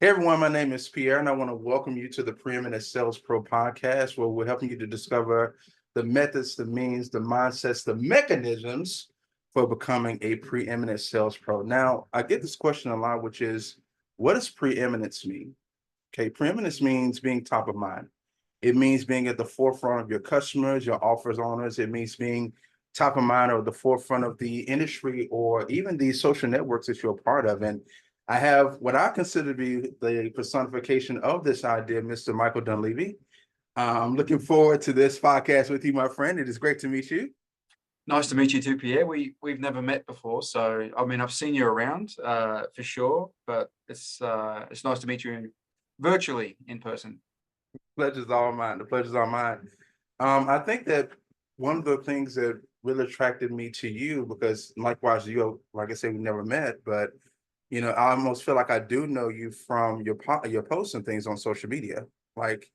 Hey everyone, my name is Pierre, and I want to welcome you to the Preeminent Sales Pro podcast, where we're helping you to discover the methods, the means, the mindsets, the mechanisms for becoming a preeminent sales pro. Now, I get this question a lot, which is, what does preeminence mean? Okay, preeminence means being top of mind. It means being at the forefront of your customers, your offers owners. It means being top of mind or the forefront of the industry or even the social networks that you're a part of. And I have what I consider to be the personification of this idea, Mr. Michael Dunlevy. I'm looking forward to this podcast with you, my friend. It is great to meet you. Nice to meet you too, Pierre. We've never met before, so I mean I've seen you around for sure, but it's nice to meet you virtually in person. Pleasure's all mine. The pleasure's all mine. I think that one of the things that really attracted me to you, because likewise, you, like I said, we never met, but I almost feel like I do know you from your posts and things on social media. Like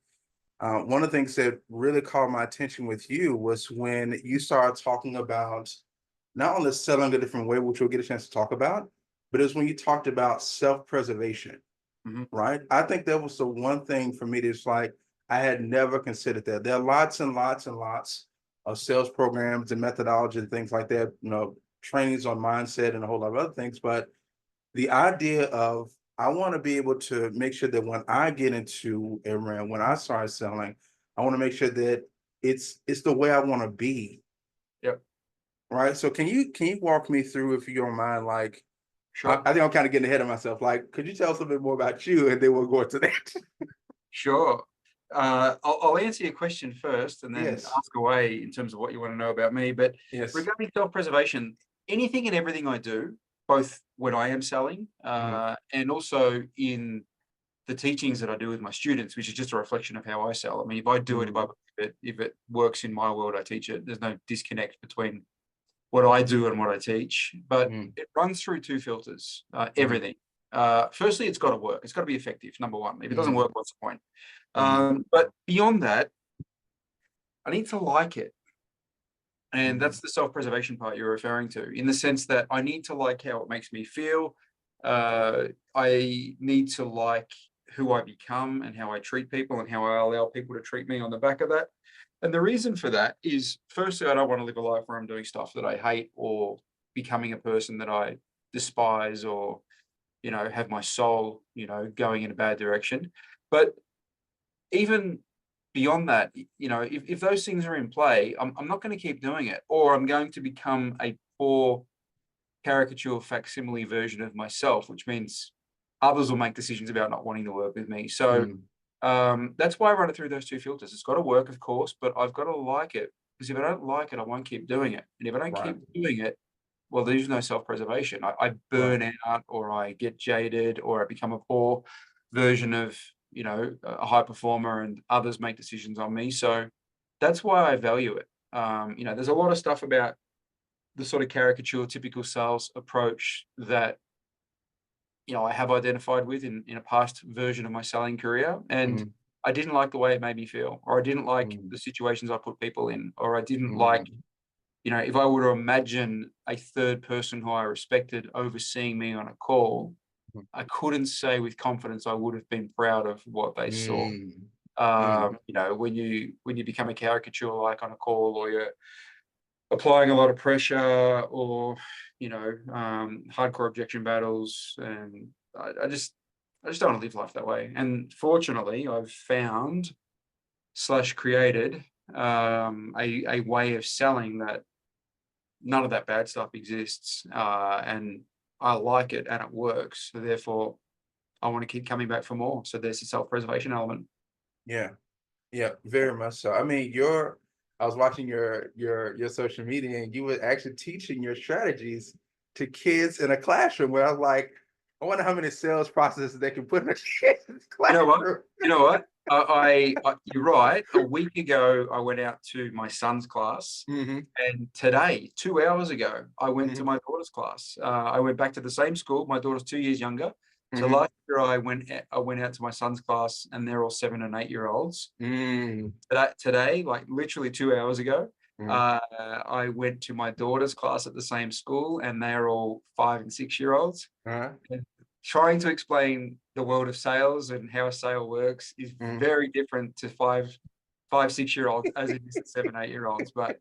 one of the things that really caught my attention with you was when you started talking about not only selling a different way, which we'll get a chance to talk about, but it's when you talked about self-preservation, Mhm. right? I think that was the one thing for me that's like, I had never considered that. There are lots and lots and lots of sales programs and methodology and things like that, trainings on mindset and a whole lot of other things. But the idea of I want to be able to make sure that when I get into a realm, when I start selling, I want to make sure that it's the way I want to be, Yep, right? So can you walk me through, if you don't mind, like sure, I think I'm kind of getting ahead of myself. Like, could you tell us a little bit more about you, and then we'll go into that. sure. I'll answer your question first, and then Yes, ask away in terms of what you want to know about me. But yes. regarding self-preservation, anything and everything I do, both when I am selling Mhm. and also in the teachings that I do with my students, which is just a reflection of how I sell. I mean, if I do it, Mhm. if it works in my world, I teach it. There's no disconnect between what I do and what I teach, but Mhm. it runs through two filters, Mhm. everything. Firstly, it's got to work. It's got to be effective, number one. If it doesn't Mhm. work, what's the point? Mhm. But beyond that, I need to like it. And Mhm. that's the self-preservation part you're referring to, in the sense that I need to like how it makes me feel. I need to like who I become and how I treat people and how I allow people to treat me on the back of that. And the reason for that is, firstly, I don't want to live a life where I'm doing stuff that I hate or becoming a person that I despise or, have my soul, going in a bad direction. But even beyond that, if those things are in play, I'm not going to keep doing it, or I'm going to become a poor caricature facsimile version of myself, which means others will make decisions about not wanting to work with me. So Mhm. that's why I run it through those two filters. It's got to work, of course, but I've got to like it, because if I don't like it, I won't keep doing it. And if I don't Right. keep doing it, well, there's no self-preservation. I Right. burn out, or I get jaded, or I become a poor version of, a high performer, and others make decisions on me. So that's why I value it. There's a lot of stuff about the sort of caricature, typical sales approach that, I have identified with in a past version of my selling career. And Mhm. I didn't like the way it made me feel, or I didn't like Mhm. the situations I put people in, or I didn't like, Mhm. if I were to imagine a third person who I respected overseeing me on a call, I couldn't say with confidence I would have been proud of what they saw. Mhm. Mhm. When you become a caricature like on a call, or you're applying a lot of pressure, or hardcore objection battles, and I just don't want to live life that way. And fortunately, I've found slash created a way of selling that none of that bad stuff exists, and I like it and it works. So therefore, I want to keep coming back for more. So there's the self-preservation element. Yeah. Yeah, very much so. I mean, I was watching your social media, and you were actually teaching your strategies to kids in a classroom, where I was like, I wonder how many sales processes they can put in a kid's You know what? classroom. You know what? You're right. A week ago, I went out to my son's class, Hmm. and today, 2 hours ago, I went to Hmm. my daughter's class. I went back to the same school. My daughter's 2 years younger. So Hmm. last year, I went out to my son's class, and they're all 7 and 8 year olds. Mm. Today, like literally 2 hours ago, Mm. I went to my daughter's class at the same school, and they're all 5 and 6 year olds. Uh-huh. trying to explain the world of sales and how a sale works is very different to 5, 6 year olds as it is to 7, 8 year olds. But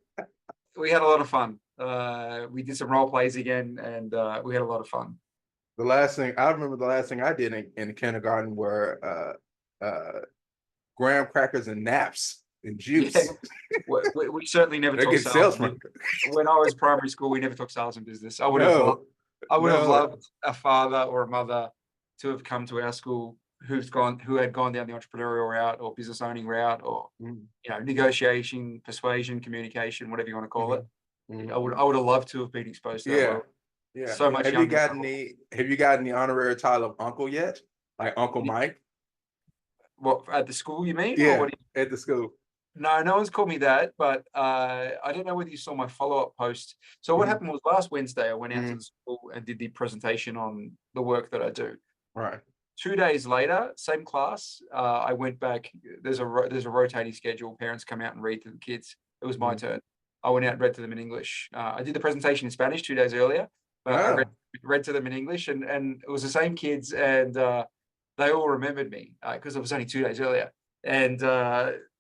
we had a lot of fun. We did some role plays again, and we had a lot of fun. The last thing I did in kindergarten were graham crackers and naps and juice. Yeah. We certainly never talked sales. When I was primary school, we never talked sales and business. I would have loved a father or a mother to have come to our school who had gone down the entrepreneurial route or business owning route, or negotiation, persuasion, communication, whatever you want to call it. I would have loved to have been exposed to that world. Yeah. So much. Have you gotten the honorary title of uncle yet? Like Uncle Mike? What, at the school you mean? Yeah, at the school. No, no one's called me that, but I don't know whether you saw my follow-up post. So what happened was last Wednesday, I went out to the school and did the presentation on the work that I do. Right. 2 days later, same class, I went back. There's a rotating schedule. Parents come out and read to the kids. It was my turn. I went out and read to them in English. I did the presentation in Spanish 2 days earlier, but I read to them in English, and it was the same kids, and they all remembered me because it was only 2 days earlier. And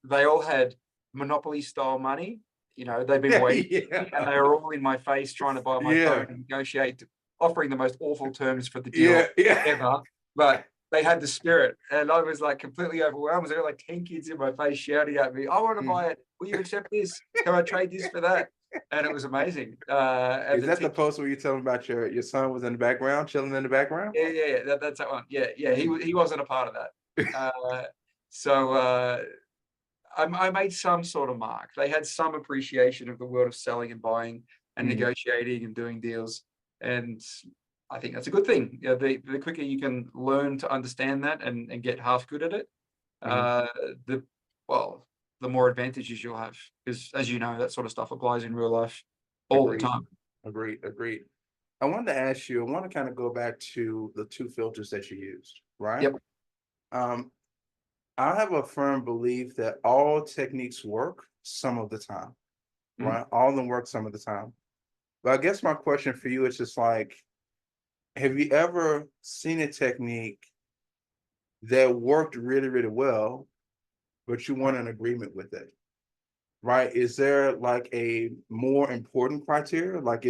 they all had Monopoly style money. They've been waiting, and they were all in my face trying to buy my phone and negotiate, offering the most awful terms for the deal ever. But they had the spirit, and I was like completely overwhelmed. There were like 10 kids in my face shouting at me, "I want to buy it. Will you accept this? Can I trade this for that?" And it was amazing. Is that the post where you tell them about your son was in the background, chilling in the background? Yeah. That's that one. Yeah. He wasn't a part of that. So I made some sort of mark. They had some appreciation of the world of selling and buying and negotiating and doing deals. And I think that's a good thing. The quicker you can learn to understand that and get half good at it, the more advantages you'll have. Because as you know, that sort of stuff applies in real life all the time. Agreed. I wanted to ask you, I want to kind of go back to the 2 filters that you used, right? Yep. I have a firm belief that all techniques work some of the time, right? All of them work some of the time. But I guess my question for you is just like, have you ever seen a technique that worked really, really well, but you weren't in agreement with it, right? Is there like a more important criteria? Like,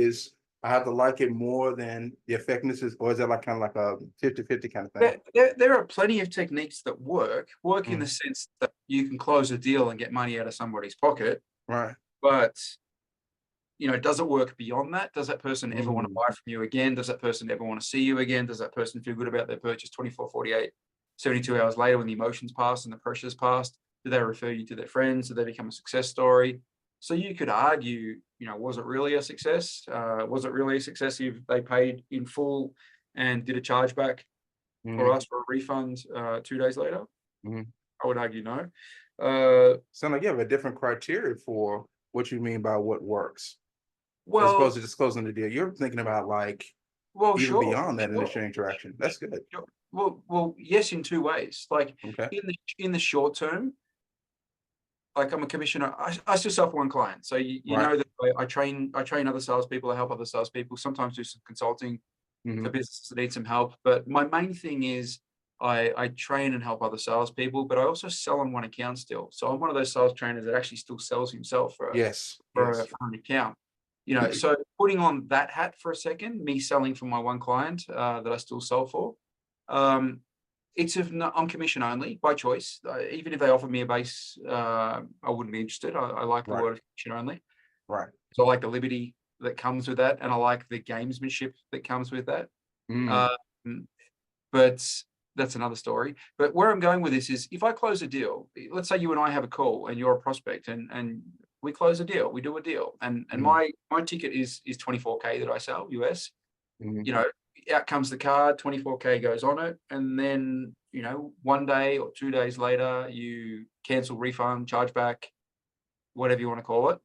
I have to like it more than the effectiveness, or is that like kind of like a 50-50 kind of thing? There are plenty of techniques that work in the sense that you can close a deal and get money out of somebody's pocket. Right. But does it work beyond that? Does that person ever want to buy from you again? Does that person ever want to see you again? Does that person feel good about their purchase 24, 48, 72 hours later when the emotions pass and the pressure's passed? Do they refer you to their friends? Do they become a success story? So you could argue, was it really a success? Was it really a success if they paid in full and did a chargeback or asked for a refund 2 days later? I would argue no. Sound like you have a different criteria for what you mean by what works. Well, as opposed to just closing the deal. You're thinking about even beyond that initial interaction. That's good. Well, yes, in 2 ways. Like in the short term, like I'm a commissioner. I still sell for one client. So you know that I train other salespeople. I help other salespeople. Sometimes do some consulting for businesses that need some help. But my main thing is I train and help other salespeople. But I also sell on one account still. So I'm one of those sales trainers that actually still sells himself for an account. So putting on that hat for a second, me selling for my one client that I still sell for. I'm commission only by choice. Even if they offer me a base, I wouldn't be interested. I like the word of commission only. Right. So I like the liberty that comes with that, and I like the gamesmanship that comes with that. But that's another story. But where I'm going with this is, if I close a deal, let's say you and I have a call, and you're a prospect, and we close a deal, we do a deal, and my ticket is 24K that I sell US. Out comes the card, 24K goes on it, and then 1 day or 2 days later, you cancel, refund, chargeback, whatever you want to call it.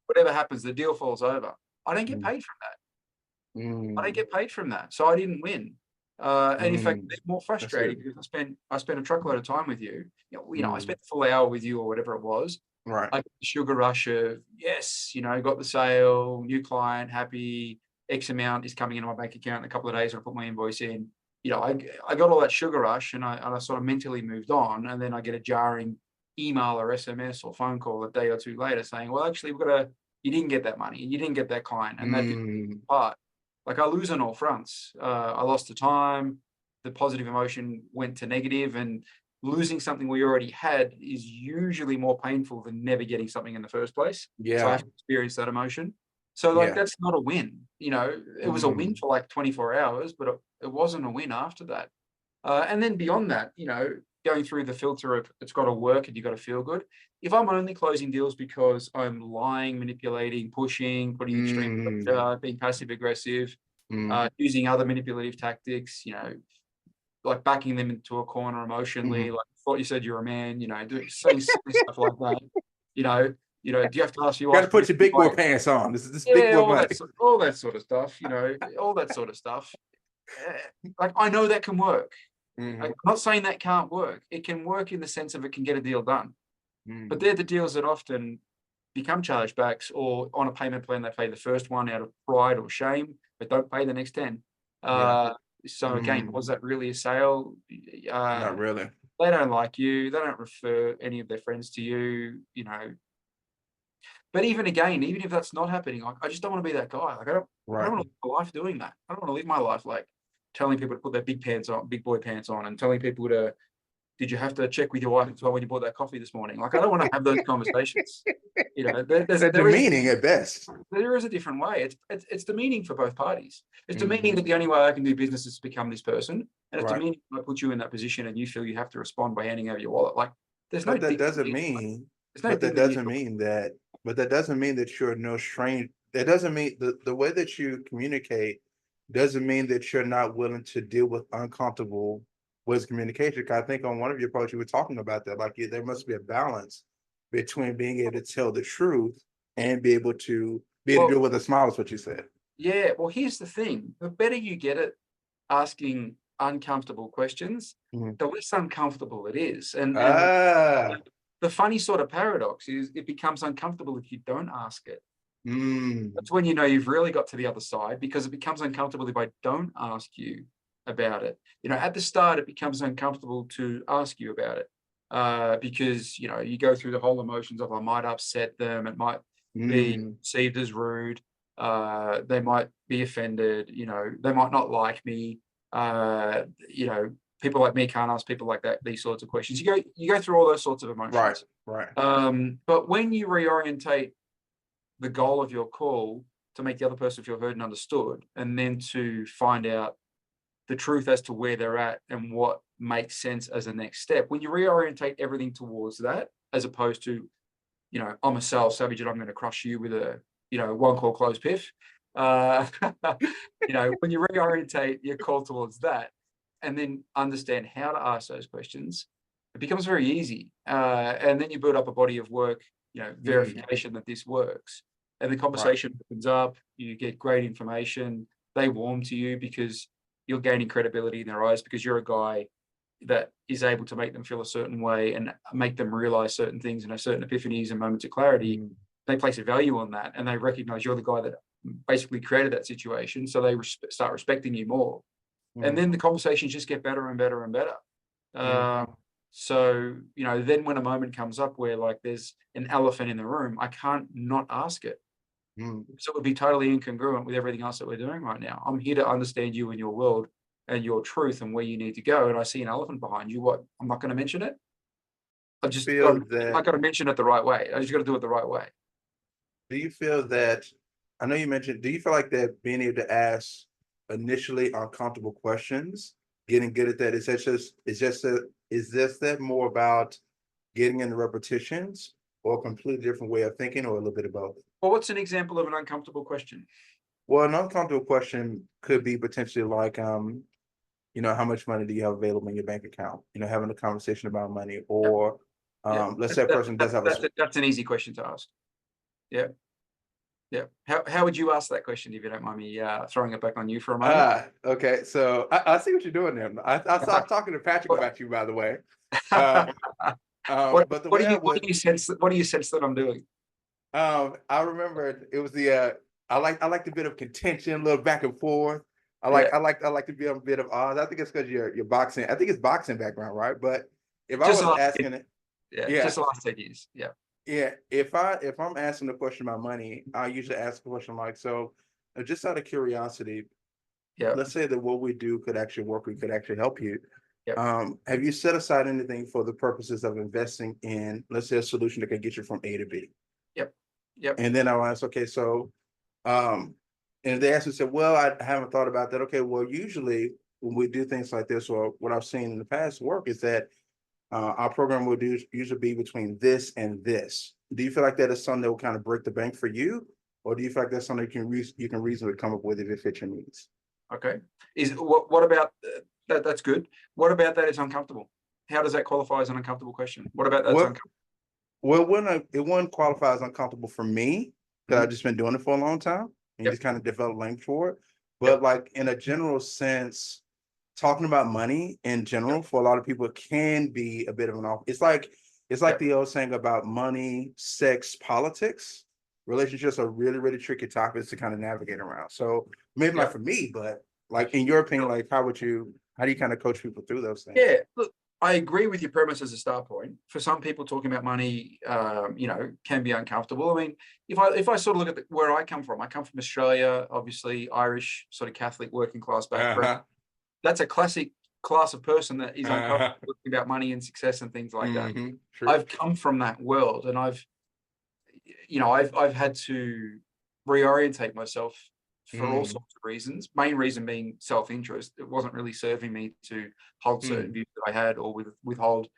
Whatever happens, the deal falls over. I don't get paid from that. I don't get paid from that, so I didn't win. And in fact, it's more frustrating because I spent a truckload of time with you. I spent the full hour with you or whatever it was. Right. Like the sugar rush of yes, got the sale, new client, happy. X amount is coming into my bank account in a couple of days. I'll put my invoice in. I got all that sugar rush, and I sort of mentally moved on, and then I get a jarring email or SMS or phone call a day or two later saying, well, actually, you didn't get that money, and you didn't get that client, and that didn't part. Like, I lose on all fronts. I lost the time, the positive emotion went to negative, and losing something we already had is usually more painful than never getting something in the first place. So I Yeah. have to experience that emotion. So like, Yeah. that's not a win. It was a win for like 24 hours, but it wasn't a win after that. And then beyond that, going through the filter of it's got to work and you got to feel good. If I'm only closing deals because I'm lying, manipulating, pushing, putting extreme pressure, being passive aggressive, using other manipulative tactics, like backing them into a corner emotionally, like, I thought you said you're a man, doing saying silly stuff like that, do you have to ask your Got to wife put your big boy why? pants on. This big Yeah, boy money. all that sort of stuff, all that sort of stuff. Like, I know that can work. I'm not saying that can't work. It can work in the sense of it can get a deal done. But they're the deals that often become chargebacks, or on a payment plan, they pay the first one out of pride or shame, but don't pay the next 10. So again, was that really a sale? Not really. They don't like you. They don't refer any of their friends to you, But even if that's not happening, I just don't want to be that guy. Like, I don't want to live my life doing that. I don't want to live my life like telling people to put their big boy pants on, and telling people did you have to check with your wife as well when you bought that coffee this morning? Like, I don't want to have those conversations. They're demeaning at best. There is a different way. It's demeaning for both parties. It's demeaning that the only way I can do business is to become this person, and it's demeaning when I put you in that position and you feel you have to respond by handing over your wallet. Like, there's no. But that doesn't mean. But that doesn't mean that. But that doesn't mean that you're no stranger. That doesn't mean the way that you communicate doesn't mean that you're not willing to deal with uncomfortable with communication. I think on one of your posts you were talking about that. Like, there must be a balance between being able to tell the truth and be able to do it with a smile, is what you said. Yeah. Well, here's the thing: the better you get at asking uncomfortable questions, the less uncomfortable it is. And the funny sort of paradox is, it becomes uncomfortable if you don't ask it. That's when you've really got to the other side, because it becomes uncomfortable if I don't ask you about it. At the start, it becomes uncomfortable to ask you about it, because you go through the whole emotions of, I might upset them, it might be perceived as rude, they might be offended, they might not like me, people like me can't ask people like that these sorts of questions. You go through all those sorts of emotions. Right. But when you reorientate the goal of your call to make the other person feel heard and understood, and then to find out the truth as to where they're at and what makes sense as a next step, when you reorientate everything towards that, as opposed to, I'm a sales savage and I'm going to crush you with a, one call close piff. When you reorientate your call towards that, and then understand how to ask those questions, it becomes very easy. And then you build up a body of work, verification that this works. And the conversation opens up, you get great information, they warm to you because you're gaining credibility in their eyes, because you're a guy that is able to make them feel a certain way and make them realize certain things and have certain epiphanies and moments of clarity. They place a value on that, and they recognize you're the guy that basically created that situation. So they start respecting you more. And then the conversations just get better and better and better. So, then when a moment comes up where, like, there's an elephant in the room, I can't not ask it. So it would be totally incongruent with everything else that we're doing right now. I'm here to understand you and your world and your truth and where you need to go. And I see an elephant behind you. What? I'm not going to mention it. I got to mention it the right way. I just got to do it the right way. Do you feel that? I know you mentioned. Do you feel like that being able to ask initially uncomfortable questions, getting good at that, is that more about getting into repetitions, or a completely different way of thinking, or a little bit of both? Well, what's an example of an uncomfortable question? Well, an uncomfortable question could be potentially like, how much money do you have available in your bank account? Having a conversation about money, or let's say a person does have that's an easy question to ask. Yeah. How would you ask that question, if you don't mind me throwing it back on you for a moment? Okay. So I see what you're doing there. I stopped talking to Patrick about you, by the way. What do you sense that I'm doing? I remember it was I like the bit of contention, a little back and forth. Yeah. I like to be a bit of odds. I think it's because you're boxing. I think it's boxing background, right? But if I Just the was last, asking it, yeah, yeah, just the last 10 years. Yeah. yeah. If I'm asking a question about money, I usually ask a question like, so, just out of curiosity, Yeah. let's say that what we do could actually work, we could actually help you. Yep. Have you set aside anything for the purposes of investing in, let's say, a solution that can get you from A to B? Yep. Yep. And then I'll ask, okay, so, and if they ask me, say, well, I haven't thought about that. Okay, well, usually when we do things like this, or what I've seen in the past work is that our program will do usually be between this and this. Do you feel like that is something that will kind of break the bank for you, or do you feel like that's something you can reasonably come up with if it fits your needs? Okay. Is what about that? That's good. What about that is uncomfortable? How does that qualify as an uncomfortable question? What about that's Well, uncomfortable? well, it wouldn't qualify as uncomfortable for me because I've just been doing it for a long time and you Yep. just kind of develop language for it. But Yep. like in a general sense, talking about money in Yep. general for a lot of people can be a bit of an off. It's like Yep. the old saying about money, sex, politics. Relationships are really, really tricky topics to kind of navigate around. So maybe not Yep. for me, but like in your opinion, like how do you kind of coach people through those things? Yeah. Look, I agree with your premise as a start point. For some people, talking about money, can be uncomfortable. I mean, if I sort of look at where I come from Australia, obviously Irish, sort of Catholic working class background. Uh-huh. That's a classic class of person that is Uh-huh. uncomfortable talking about money and success and things like that. True. I've come from that world, and I've had to reorientate myself for all Mm, sorts of reasons. Main reason being self-interest. It wasn't really serving me to hold certain mm, views that I had, or withhold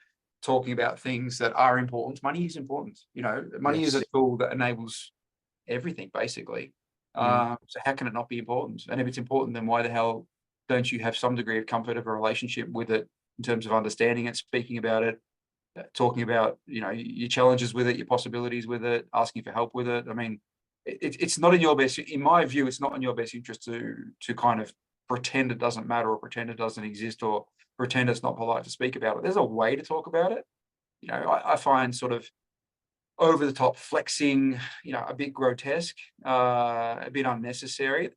talking about things that are important. Money is important. Money is a yes. tool that enables everything, basically. Mm, So how can it not be important? And if it's important, then why the hell don't you have some degree of comfort of a relationship with it, in terms of understanding it, speaking about it, talking about your challenges with it, your possibilities with it, asking for help with it. I mean, it's not in your best, in my view, it's not in your best interest to kind of pretend it doesn't matter, or pretend it doesn't exist, or pretend it's not polite to speak about it. There's a way to talk about it. I find sort of over the top flexing, a bit grotesque, a bit unnecessary.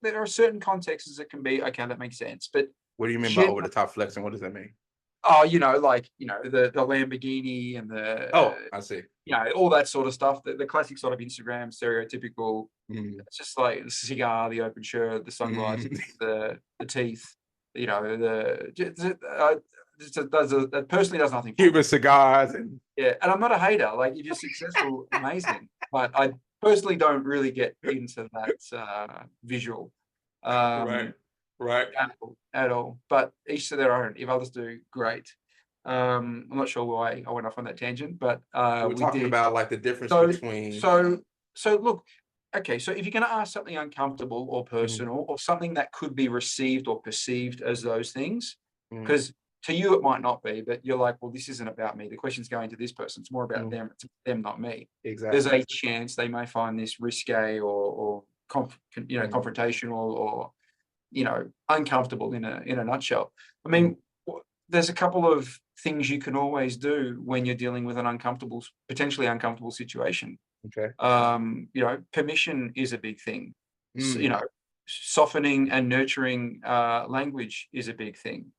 There are certain contexts that can be okay, that makes sense, but what do you mean by over generally, the top flexing? What does that mean? oh, the Lamborghini and Oh, I see. all that sort of stuff. The classic sort of Instagram stereotypical. Mm, It's just like the cigar, the open shirt, the sunglasses, mm. the teeth. That personally does nothing for me. Cuban cigars and Yeah, and I'm not a hater. Like, if you're successful, amazing. But I personally don't really get into that visual. right, Um, right. at all. But each to their own. If others do, great. I'm not sure why I went off on that tangent, but We're we talking did. about like the difference So, between so look. Okay, so if you're going to ask something uncomfortable or mm, personal, or something that could be received or perceived as those things, mm, because to you it might not be, but you're like, well, this isn't about me. The question's going to this person. It's more about mm, them. It's them, not me. There's exactly. a chance they may find this risque, or Mm, confrontational, or uncomfortable in a nutshell. I mm, mean, there's a couple of things you can always do when you're dealing with an potentially uncomfortable situation. okay. Permission is a big thing. So, Mm, softening and nurturing language is a big thing.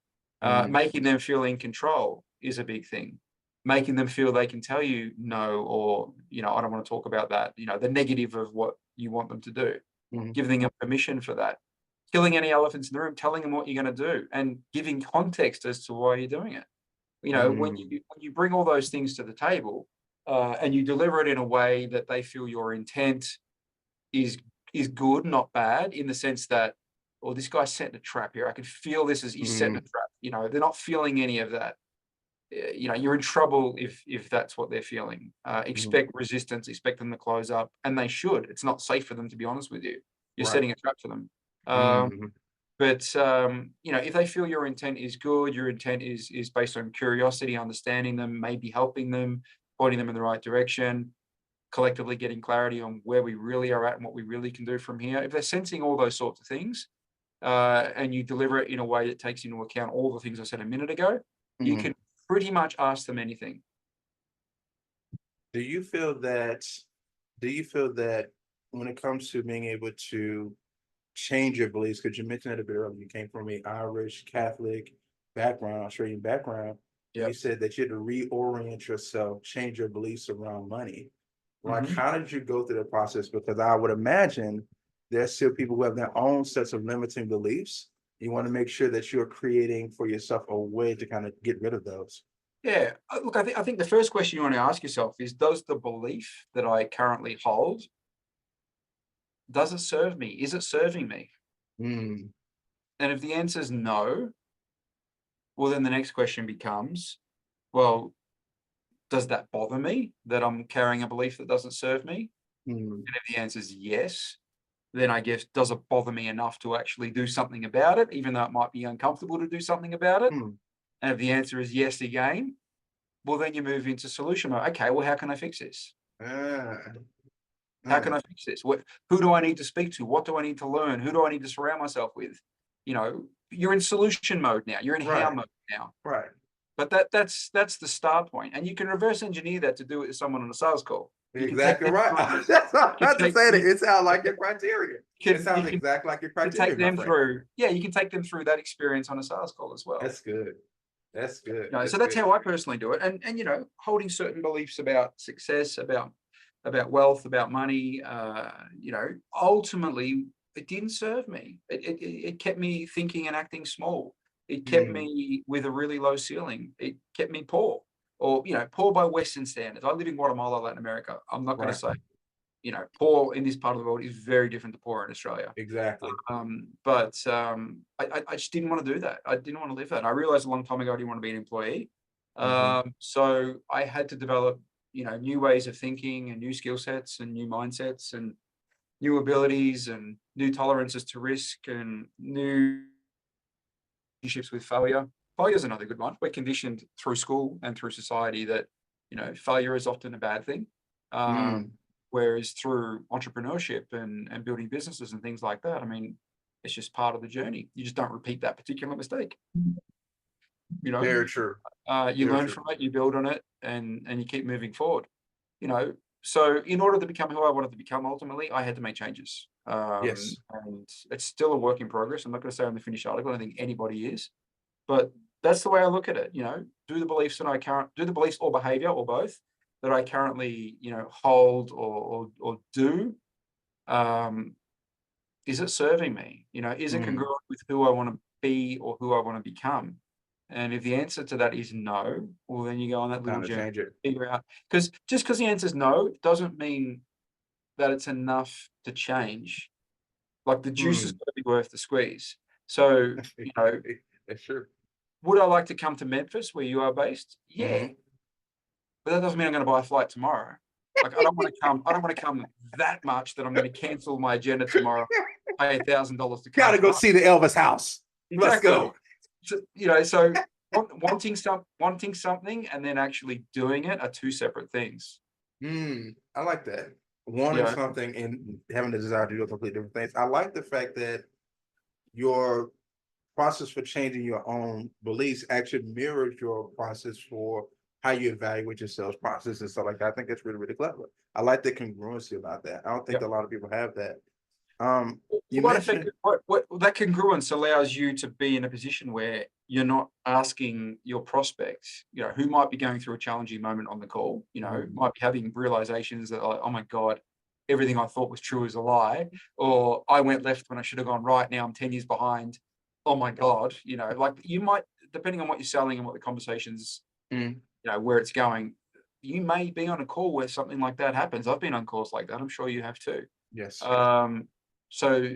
mm, Making them feel in control is a big thing. Making them feel they can tell you no, or I don't want to talk about that. The negative of what you want them to do. mm, Giving them permission for that. Killing any elephants in the room, telling them what you're going to do, and giving context as to why you're doing it. When mm, you bring all those things to the table, and you deliver it in a way that they feel your intent is is good, not bad, in the sense that, oh, this guy's setting a trap here. I can feel this as he's setting a mm, trap. They're not feeling any of that. You're in trouble if that's what they're feeling. mm, Expect resistance, expect them to close up, and they should. It's not safe for them, to be honest with you. You're right. setting a trap for them. Mm, But if they feel your intent is good, your intent is based on curiosity, understanding them, maybe helping them, pointing them in the right direction, collectively getting clarity on where we really are at and what we really can do from here. If they're sensing all those sorts of things, and you deliver it in a way that takes into account all the things I said a minute ago, you mm. can pretty much ask them anything. Do you feel that? Do you feel that when it comes to being able to change your beliefs, because you mentioned it a bit earlier, you came from a Irish Catholic background, Australian background. Yeah. You said that you had to reorient yourself, change your beliefs around money. Like, Mhm. how did you go through the process? Because I would imagine there's still people who have their own sets of limiting beliefs. You want to make sure that you're creating for yourself a way to kind of get rid of those. Yeah. Look, I think the first question you want to ask yourself is, does the belief that I currently hold, does it serve me? Is it serving me? Mm, And if the answer is no, well, then the next question becomes, well, does that bother me that I'm carrying a belief that doesn't serve me? mm, And if the answer is yes, then I guess, does it bother me enough to actually do something about it, even though it might be uncomfortable to do something about it? mm. And if the answer is yes again, well, then you move into solution mode. Okay, well, how can I fix this? Ah, How can mm, I fix this? Who do I need to speak to? What do I need to learn? Who do I need to surround myself with? You're in solution mode now. You're in how right, mode now. right. But that's the start point, and you can reverse engineer that to do it with someone on a sales call. You can take Exactly them right. through. That's what I You had can to take say. That you it sounds like your criteria. It can you sounds can, exactly like your you can take criteria, my them friend. through. Yeah, you can take them through that experience on a sales call as well. That's good. That's good. So That's that's good. how I personally do it. And holding certain beliefs about success, about wealth, about money, ultimately it didn't serve me. It kept me thinking and acting small. It kept Mm, me with a really low ceiling. It kept me poor, or poor by Western standards. I live in Guatemala, Latin America. I'm not going to right. say, poor in this part of the world is very different to poor in Australia. Exactly. I just didn't want to do that. I didn't want to live that. And I realized a long time ago I didn't want to be an employee. Hmm. So I had to develop, new ways of thinking and new skill sets and new mindsets and new abilities and new tolerances to risk and new relationships with failure. Failure is another good one. We're conditioned through school and through society that, failure is often a bad thing. Um, Mm. Whereas through entrepreneurship and building businesses and things like that, I mean, it's just part of the journey. You just don't repeat that particular mistake. You know, Very true. you Very learn true. from it, you build on it, and you keep moving forward. You know, so in order to become who I wanted to become, ultimately, I had to make changes. Yes. And it's still a work in progress. I'm not going to say I'm the finished article. I don't think anybody is, but that's the way I look at it. Do the beliefs do the beliefs or behavior or both that I currently, hold or do. Um, is it serving me? Is it Mm. congruent with who I want to be or who I want to become? And if the answer to that is no, well, then you go on that little Time to journey, change it. figure out, because just because the answer is no, doesn't mean that it's enough to change. Like, the juice has Mm. got to be worth the squeeze. So, That's true. would I like to come to Memphis where you are based? Yeah. Hmm. But that doesn't mean I'm going to buy a flight tomorrow. Like, I don't want to come. I don't want to come that much that I'm going to cancel my agenda tomorrow, pay $1,000 to come Gotta go tomorrow. see the Elvis house. Let's Exactly. go. So wanting something and then actually doing it are two separate things. I like that. You Wanting know, something and having the desire to do completely different things. I like the fact that your process for changing your own beliefs actually mirrors your process for how you evaluate your sales process and stuff like that. I think that's really, really clever. I like the congruency about that. I don't think yeah. a lot of people have that. Um, you What effect? mentioned, What that congruence allows you to be in a position where you're not asking your prospects, who might be going through a challenging moment on the call, might be having realizations that, like, oh my God, everything I thought was true is a lie, or I went left when I should have gone right. Now I'm 10 years behind. Oh my God, like, you might, depending on what you're selling and what the conversations, mm, where it's going, you may be on a call where something like that happens. I've been on calls like that. I'm sure you have too. yes. Um, so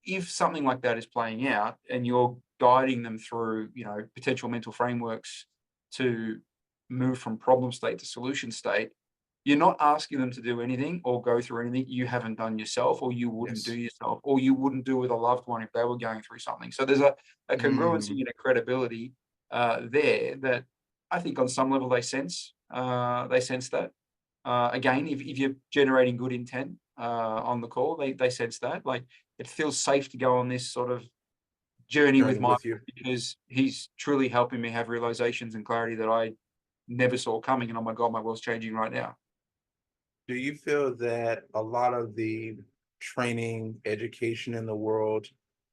if something like that is playing out and you're guiding them through, potential mental frameworks to move from problem state to solution state, you're not asking them to do anything or go through anything you haven't done yourself, or you wouldn't do Yes. yourself, or you wouldn't do with a loved one if they were going through something. So there's a congruency Mm, and a credibility there that I think on some level they sense. They sense that. Again, if you're generating good intent on the call, they sense that. Like, it feels safe to go on this sort of journey with journey Michael, with you. because he's truly helping me have realizations and clarity that I never saw coming. And oh my God, my world's changing right now. Do you feel that a lot of the training, education in the world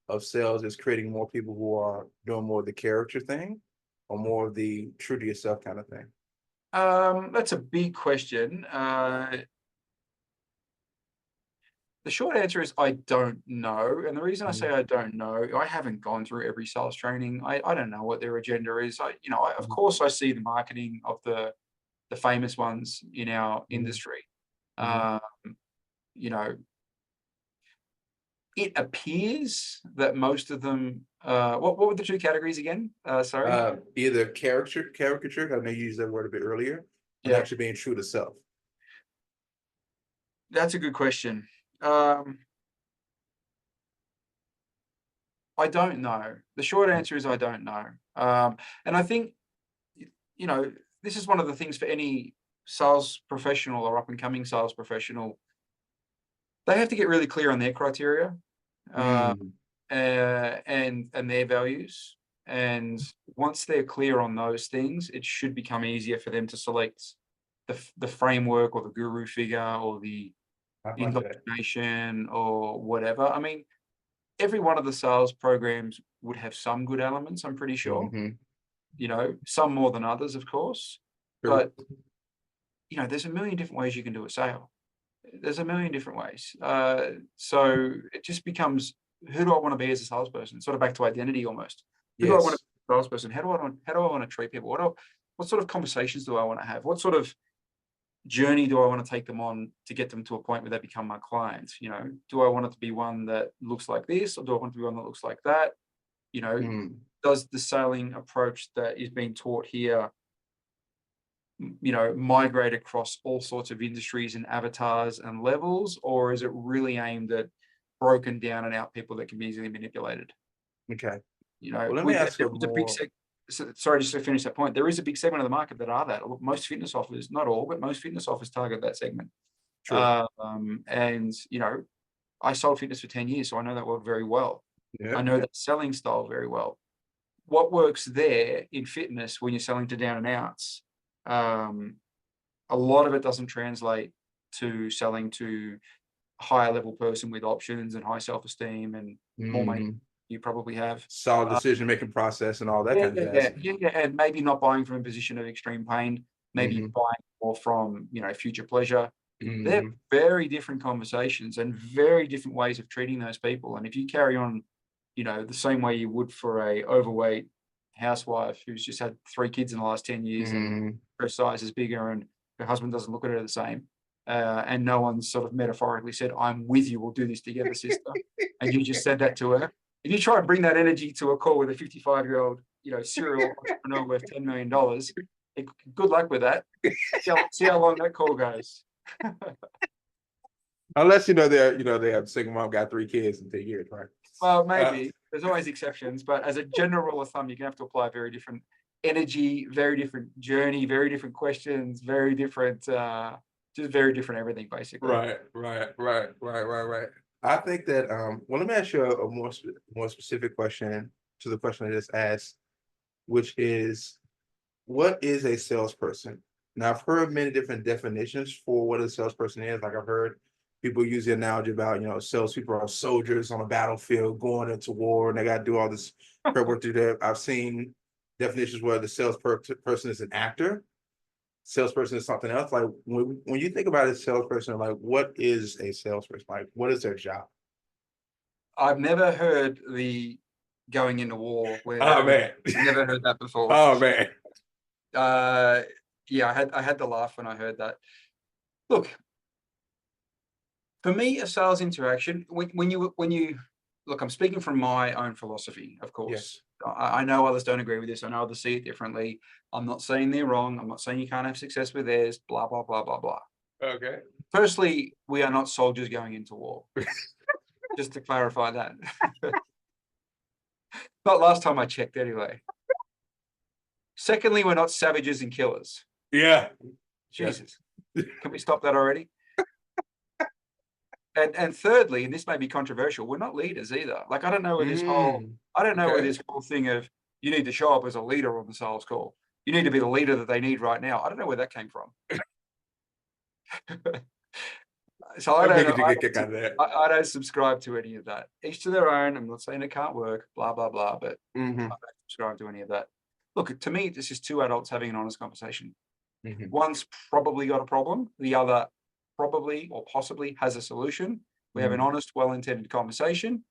of sales is creating more people who are doing more of the character thing or more of the true to yourself kind of thing? That's a big question. The short answer is I don't know. And the reason I say I don't know, I haven't gone through every sales training. I don't know what their agenda is. Of course, I see the marketing of the famous ones in our industry. Um, you know, it appears that most of them, what were the two categories again? Sorry. Either caricature, I know you used that word a bit earlier, and Yeah, actually being true to self. that's a good question. I don't know. The short answer is I don't know. And I think, this is one of the things for any sales professional or up and coming sales professional. They have to get really clear on their criteria, Mm, and their values. And once they're clear on those things, it should become easier for them to select the framework or the guru figure or the I like that. indoctrination or whatever. I mean, every one of the sales programs would have some good elements, I'm pretty sure. Some more than others, of course. True. But, there's a million different ways you can do a sale. There's a million different ways. So it just becomes, who do I want to be as a salesperson? Sort of back to identity almost. Who do I want to Yes. be as a salesperson? How do I want to treat people? What sort of conversations do I want to have? What sort of journey do I want to take them on to get them to a point where they become my clients? Do I want it to be one that looks like this, or do I want it to be one that looks like that? Mm, Does the selling approach that is being taught here, migrate across all sorts of industries and avatars and levels, or is it really aimed at broken down and out people that can be easily manipulated? okay. You know, Well, let me with ask there you is a big more. sorry, just to finish that point, there is a big segment of the market that are that. Most fitness offers, not all, but most fitness offers target that segment. True. And I sold fitness for 10 years, so I know that work very well. Yeah. I know that selling style very well. What works there in fitness when you're selling to down and outs, a lot of it doesn't translate to selling to a higher level person with options and high self-esteem and more money Mhm. you probably have. Solid decision making process and all that Yeah, kind of yeah, jazz. yeah, yeah, and maybe not buying from a position of extreme pain, maybe Hmm. buying more from, future pleasure. They're Hmm. very different conversations and very different ways of treating those people. And if you carry on, the same way you would for a overweight housewife who's just had 3 kids in the last 10 years and Hmm. her size is bigger and her husband doesn't look at her the same, and no one's sort of metaphorically said, "I'm with you, we'll do this together, sister," and you just said that to her. If you try and bring that energy to a call with a 55-year-old, serial entrepreneur worth $10 million, good luck with that. See how long that call goes. Unless they have single mom, got 3 kids in 10 years, right? Well, Uh, maybe there's always exceptions, but as a general rule of thumb, you're gonna have to apply very different energy, very different journey, very different questions, very different, just very different everything, basically. right. I think that well, let me ask you a more specific question to the question I just asked, which is, what is a salesperson? Now, I've heard many different definitions for what a salesperson is. Like I've heard people use the analogy about, salespeople are soldiers on a battlefield going into war and they got to do all this prep work to do that. I've seen definitions where the salesperson is an actor, salesperson is something else. Like when you think about a salesperson, like what is a salesperson? Like what is their job? I've never heard the going into war where Oh man. never heard that before. Oh man. Uh, yeah, I had to laugh when I heard that. Look, for me, a sales interaction, when you look, I'm speaking from my own philosophy, of Yes. course. I know others don't agree with this. I know others see it differently. I'm not saying they're wrong. I'm not saying you can't have success with theirs, blah, blah, blah, blah, blah. Okay. Firstly, we are not soldiers going into war. Just to clarify that. Not last time I checked, anyway. Secondly, we're not savages and killers. Yeah. Yeah. Jesus. Can we stop that already? And thirdly, and this may be controversial, we're not leaders either. Like I don't know where Okay. this whole thing of you need to show up as a leader on the sales call. You need to be the leader that they need right now. I don't know where that came from. So I I'm don't making know. you get kicked out of that. I don't subscribe to any of that. Each to their own. I'm not saying it can't work, blah, blah, blah, but I Hmm. don't subscribe to any of that. Look, to me, this is two adults having an honest conversation. Hmm. One's probably got a problem. The other probably or possibly has a solution. We have an honest, well-intended conversation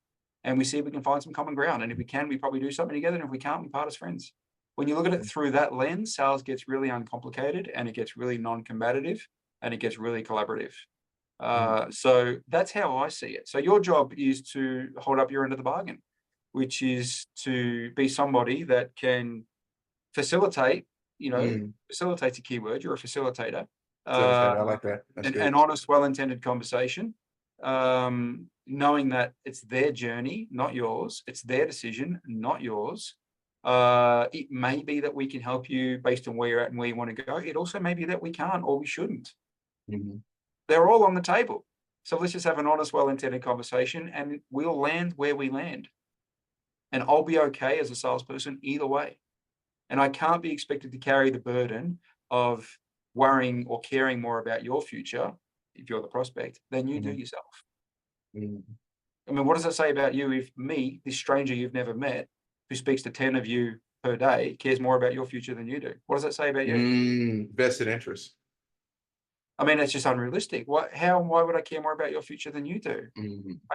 and we see if we can find some common ground. And if we can, we probably do something together. And if we can't, we part as friends. When you look at it through that lens, sales gets really uncomplicated and it gets really non-combative and it gets really collaborative. So that's how I see it. So your job is to hold up your end of the bargain, which is to be somebody that can facilitate, facilitate's a keyword, you're a facilitator, I like that. That's good. an honest, well-intended conversation, knowing that it's their journey, not yours. It's their decision, not yours. It may be that we can help you based on where you're at and where you want to go. It also may be that we can't or we shouldn't. Mm-hmm. They're all on the table. So let's just have an honest, well-intended conversation and we'll land where we land. And I'll be okay as a salesperson either way. And I can't be expected to carry the burden of worrying or caring more about your future, if you're the prospect, than you do yourself. Mm-hmm. I mean, what does that say about you if me, this stranger you've never met, who speaks to 10 of you per day, cares more about your future than you do? What does that say about you? Vested interest. I mean, it's just unrealistic. Why would I care more about your future than you do?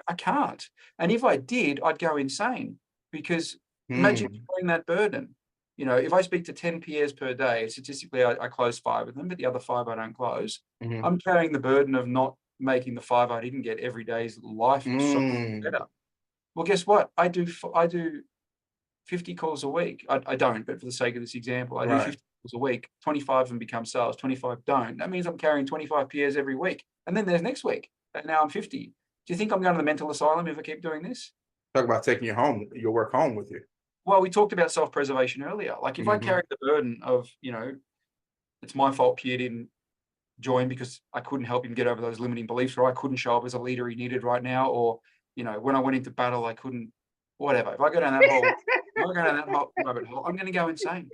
I can't. And if I did, I'd go insane because imagine carrying that burden. You know, if I speak to 10 peers per day, statistically, I close 5 of them, but the other 5 I don't close. I'm carrying the burden of not making the 5 I didn't get every day's life so better. Well, guess what? I do 50 calls a week. I don't, but for the sake of this example, I do 50 calls a week. 25 of them become sales, 25 don't. That means I'm carrying 25 peers every week. And then there's next week. And now I'm 50. Do you think I'm going to the mental asylum if I keep doing this? Talk about taking your work home with you. Well, we talked about self-preservation earlier. Like if I carried the burden of, it's my fault Pierre didn't join because I couldn't help him get over those limiting beliefs, or I couldn't show up as a leader he needed right now, or, when I went into battle, I couldn't, whatever. If I go down that rabbit hole, I'm going to go insane.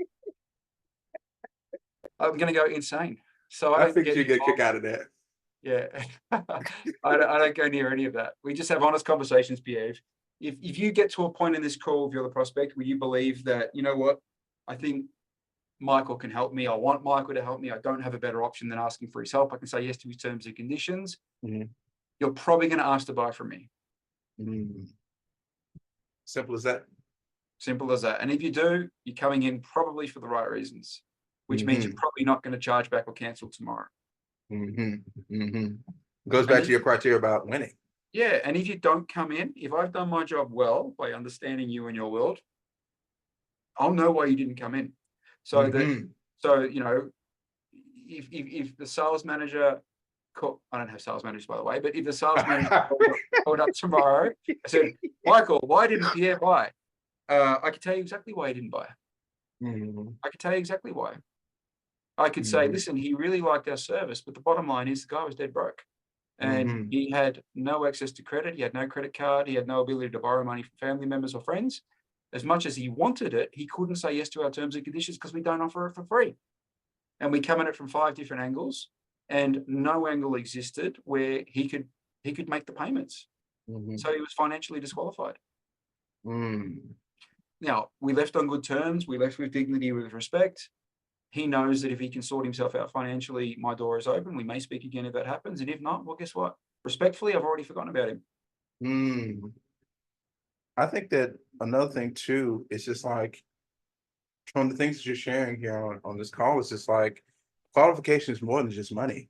I'm going to go insane. So I think you get a kick out of that. Yeah. I don't go near any of that. We just have honest conversations, Pierre. If you get to a point in this call, if you're the prospect, where you believe that, you know what, I think Michael can help me. I want Michael to help me. I don't have a better option than asking for his help. I can say yes to his terms and conditions. You're probably going to ask to buy from me. Simple as that. Simple as that. And if you do, you're coming in probably for the right reasons, which means you're probably not going to charge back or cancel tomorrow. Goes back to your criteria about winning. Yeah. And if you don't come in, if I've done my job well by understanding you and your world, I'll know why you didn't come in. So if the sales manager, I don't have sales managers, by the way, but if the sales manager called up tomorrow, I said, Michael, why didn't Pierre buy? I could tell you exactly why he didn't buy. I could tell you exactly why. I could say, listen, he really liked our service, but the bottom line is the guy was dead broke. And he had no access to credit. He had no credit card. He had no ability to borrow money from family members or friends. As much as he wanted it, he couldn't say yes to our terms and conditions because we don't offer it for free. And we come at it from 5 different angles, and no angle existed where he could make the payments. So he was financially disqualified. Now, we left on good terms. We left with dignity, with respect. He knows that if he can sort himself out financially, my door is open. We may speak again if that happens. And if not, well, guess what? Respectfully, I've already forgotten about him. I think that another thing too is just like from the things that you're sharing here on this call is just like qualification is more than just money.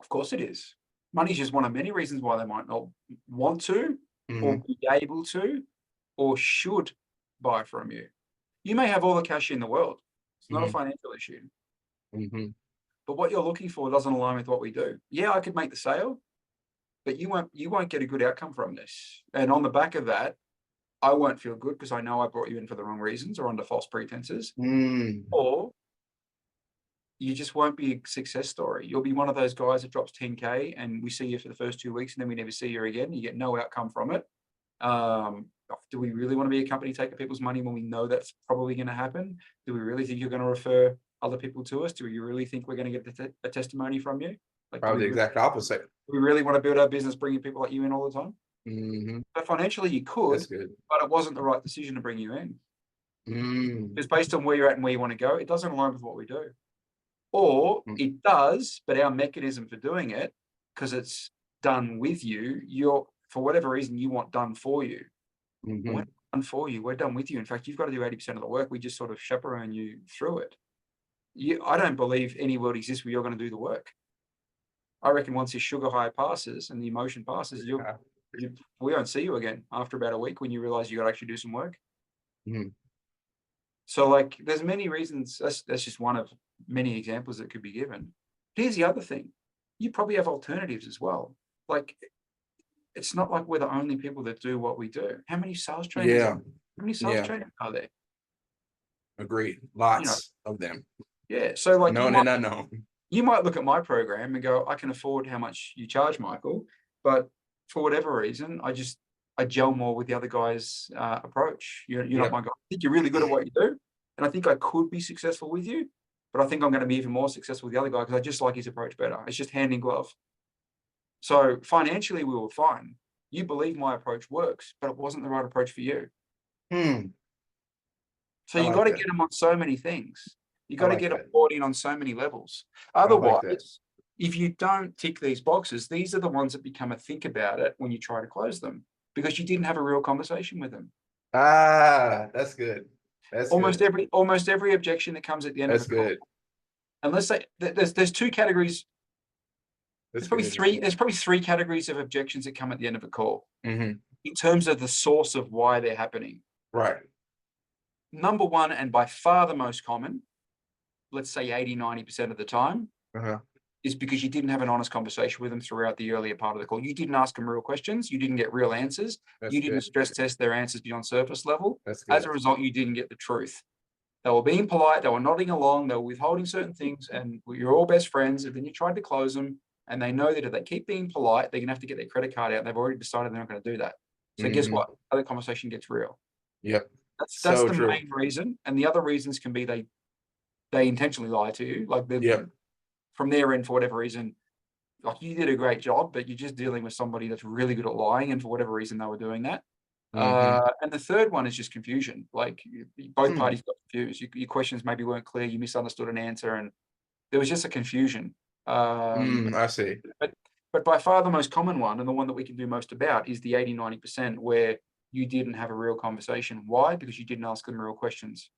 Of course it is. Money is just one of many reasons why they might not want to or be able to or should buy from you. You may have all the cash in the world. It's not a financial issue. But what you're looking for doesn't align with what we do. Yeah, I could make the sale, but you won't get a good outcome from this. And on the back of that, I won't feel good because I know I brought you in for the wrong reasons or under false pretenses. Or you just won't be a success story. You'll be one of those guys that drops 10K and we see you for the first 2 weeks and then we never see you again. You get no outcome from it. Do we really want to be a company taking people's money when we know that's probably going to happen? Do we really think you're going to refer other people to us? Do we really think we're going to get a testimony from you? Probably the exact opposite. we really want to build our business bringing people like you in all the time? Mm-hmm. But financially you could, That's good. but it wasn't the right decision to bring you in. Mm. Because based on where you're at and where you want to go, it doesn't align with what we do. Or it does, but our mechanism for doing it, because it's done with you, you're, for whatever reason, you want done for you. Mm-hmm. We're not done for you. We're done with you. In fact, you've got to do 80% of the work. We just sort of chaperone you through it. I don't believe any world exists where you're going to do the work. I reckon once your sugar high passes and the emotion passes, we won't see you again after about a week when you realize you got to actually do some work. Mm-hmm. So like, there's many reasons. That's just one of many examples that could be given. Here's the other thing. You probably have alternatives as well. Like, it's not like we're the only people that do what we do. How many sales trainers? Yeah. How many sales trainers are there? Agreed. Lots of them. Yeah. So like, known and unknown. You might look at my program and go, I can afford how much you charge, Michael, but for whatever reason, I gel more with the other guy's approach. You're not my guy. I think you're really good at what you do, and I think I could be successful with you, but I think I'm going to be even more successful with the other guy because I just like his approach better. It's just hand in glove. So financially, we were fine. You believe my approach works, but it wasn't the right approach for you. So you got to get them on so many things. You got to get them bought in on so many levels. Otherwise, if you don't tick these boxes, these are the ones that become a think about it when you try to close them because you didn't have a real conversation with them. That's good. That's almost every objection that comes at the end of the call. Unless there's two categories. There's probably three categories of objections that come at the end of a call in terms of the source of why they're happening. Right. Number one, and by far the most common, let's say 80-90% of the time, is because you didn't have an honest conversation with them throughout the earlier part of the call. You didn't ask them real questions. You didn't get real answers. You didn't stress test their answers beyond surface level. As a result, you didn't get the truth. They were being polite. They were nodding along. They were withholding certain things, and you're all best friends. And then you tried to close them, and they know that if they keep being polite, they're going to have to get their credit card out. And they've already decided they're not going to do that. So guess what? Other conversation gets real. Yep. That's the main reason. And the other reasons can be they intentionally lie to you. Like from their end, for whatever reason, like you did a great job, but you're just dealing with somebody that's really good at lying. And for whatever reason, they were doing that. And the third one is just confusion. Like both parties got confused. Your questions maybe weren't clear. You misunderstood an answer, and there was just a confusion. I see. But by far the most common one, and the one that we can do most about, is the 80-90% where you didn't have a real conversation. Why? Because you didn't ask them real questions.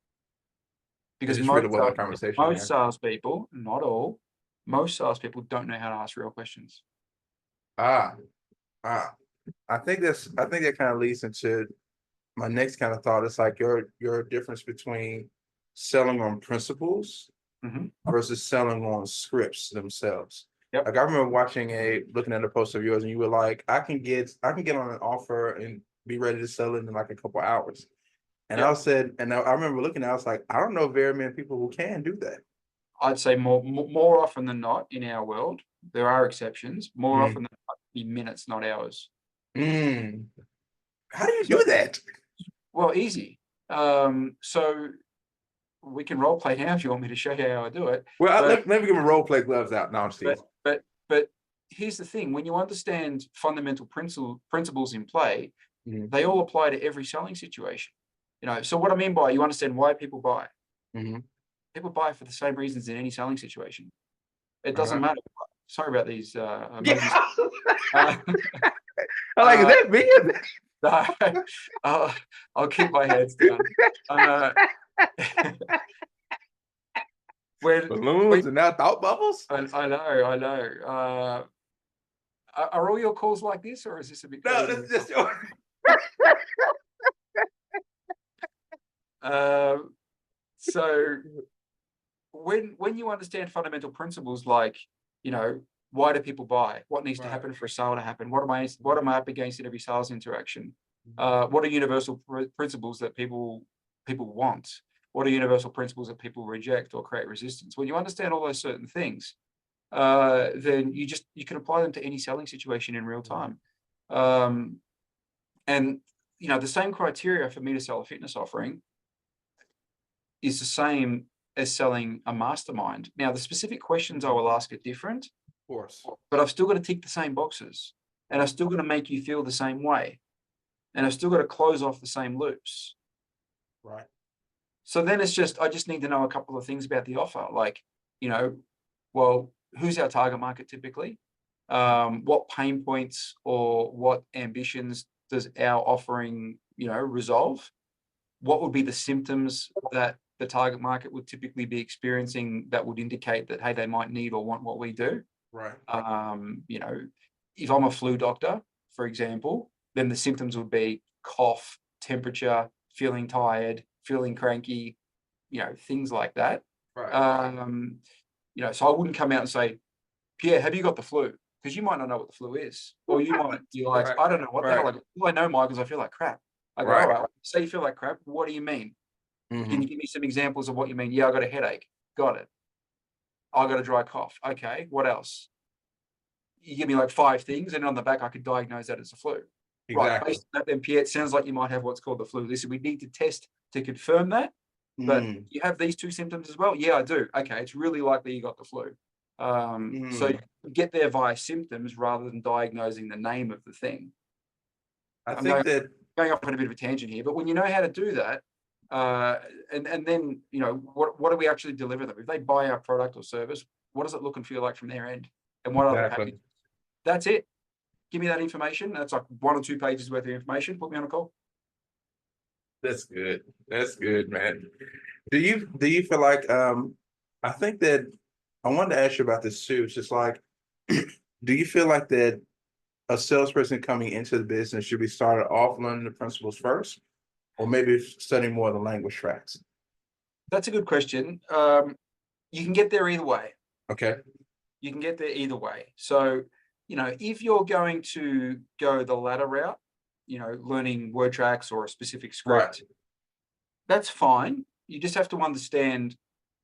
Because most salespeople, not all, most salespeople don't know how to ask real questions. I think that kind of leads into my next kind of thought. It's like your difference between selling on principles versus selling on scripts themselves. Like I remember looking at a post of yours, and you were like, I can get on an offer and be ready to sell it in like a couple hours. And I remember looking at it, I was like, I don't know very many people who can do that. I'd say more often than not in our world, there are exceptions. More often than not, in minutes, not hours. How do you do that? Well, easy. So we can role play now if you want me to show you how I do it. Well, let me get my role play gloves out. No, I'm Steve. But here's the thing: when you understand fundamental principles in play, they all apply to every selling situation. So what I mean by you understand why people buy. People buy for the same reasons in any selling situation. It doesn't matter. Sorry about these. I'm like, is that me? No, I'll keep my hands down. Balloons and now thought bubbles? I know. Are all your calls like this, or is this a bit crazy? No, this is just so when you understand fundamental principles like, why do people buy? What needs to happen for a sale to happen? What am I up against in every sales interaction? What are universal principles that people want? What are universal principles that people reject or create resistance? When you understand all those certain things, then you can apply them to any selling situation in real time. And the same criteria for me to sell a fitness offering is the same as selling a mastermind. Now, the specific questions I will ask are different, course. but I've still got to tick the same boxes, and I've still got to make you feel the same way, and I've still got to close off the same loops. Right. So then it's just, I just need to know a couple of things about the offer. Like, well, who's our target market typically? What pain points or what ambitions does our offering, resolve? What would be the symptoms that the target market would typically be experiencing that would indicate that, hey, they might need or want what we do? Right. If I'm a flu doctor, for example, then the symptoms would be cough, temperature, feeling tired, feeling cranky, things like that. Right. So I wouldn't come out and say, Pierre, have you got the flu? Because you might not know what the flu is. Or you might be like, Right. I don't know what the hell. Right. All I know, Mike, is I feel like crap. I go, Right. all right, say you feel like crap. What do you mean? Can you give me some examples of what you mean? Yeah, I got a headache. Got it. I got a dry cough. Okay, what else? You give me like 5 things, and on the back, I could diagnose that as a flu. Right, Exactly. based on that, then Pierre, it sounds like you might have what's called the flu. Listen, we need to test to confirm that. But you have these 2 symptoms as well? Yeah, I do. Okay, it's really likely you got the flu. So you get there via symptoms rather than diagnosing the name of the thing. I think that going off on a bit of a tangent here, but when you know how to do that, and then what do we actually deliver them? If they buy our product or service, what does it look and feel like from their end? And what are the packages? That's it. Give me that information. That's like 1 or 2 pages worth of information. Put me on a call. That's good. That's good, man. Do you feel like I think that I wanted to ask you about this too. It's just like, do you feel like that a salesperson coming into the business should be started off learning the principles first, or maybe studying more of the language tracks? That's a good question. You can get there either way. Okay. You can get there either way. So, if you're going to go the latter route, learning word tracks or a specific script, that's fine. You just have to understand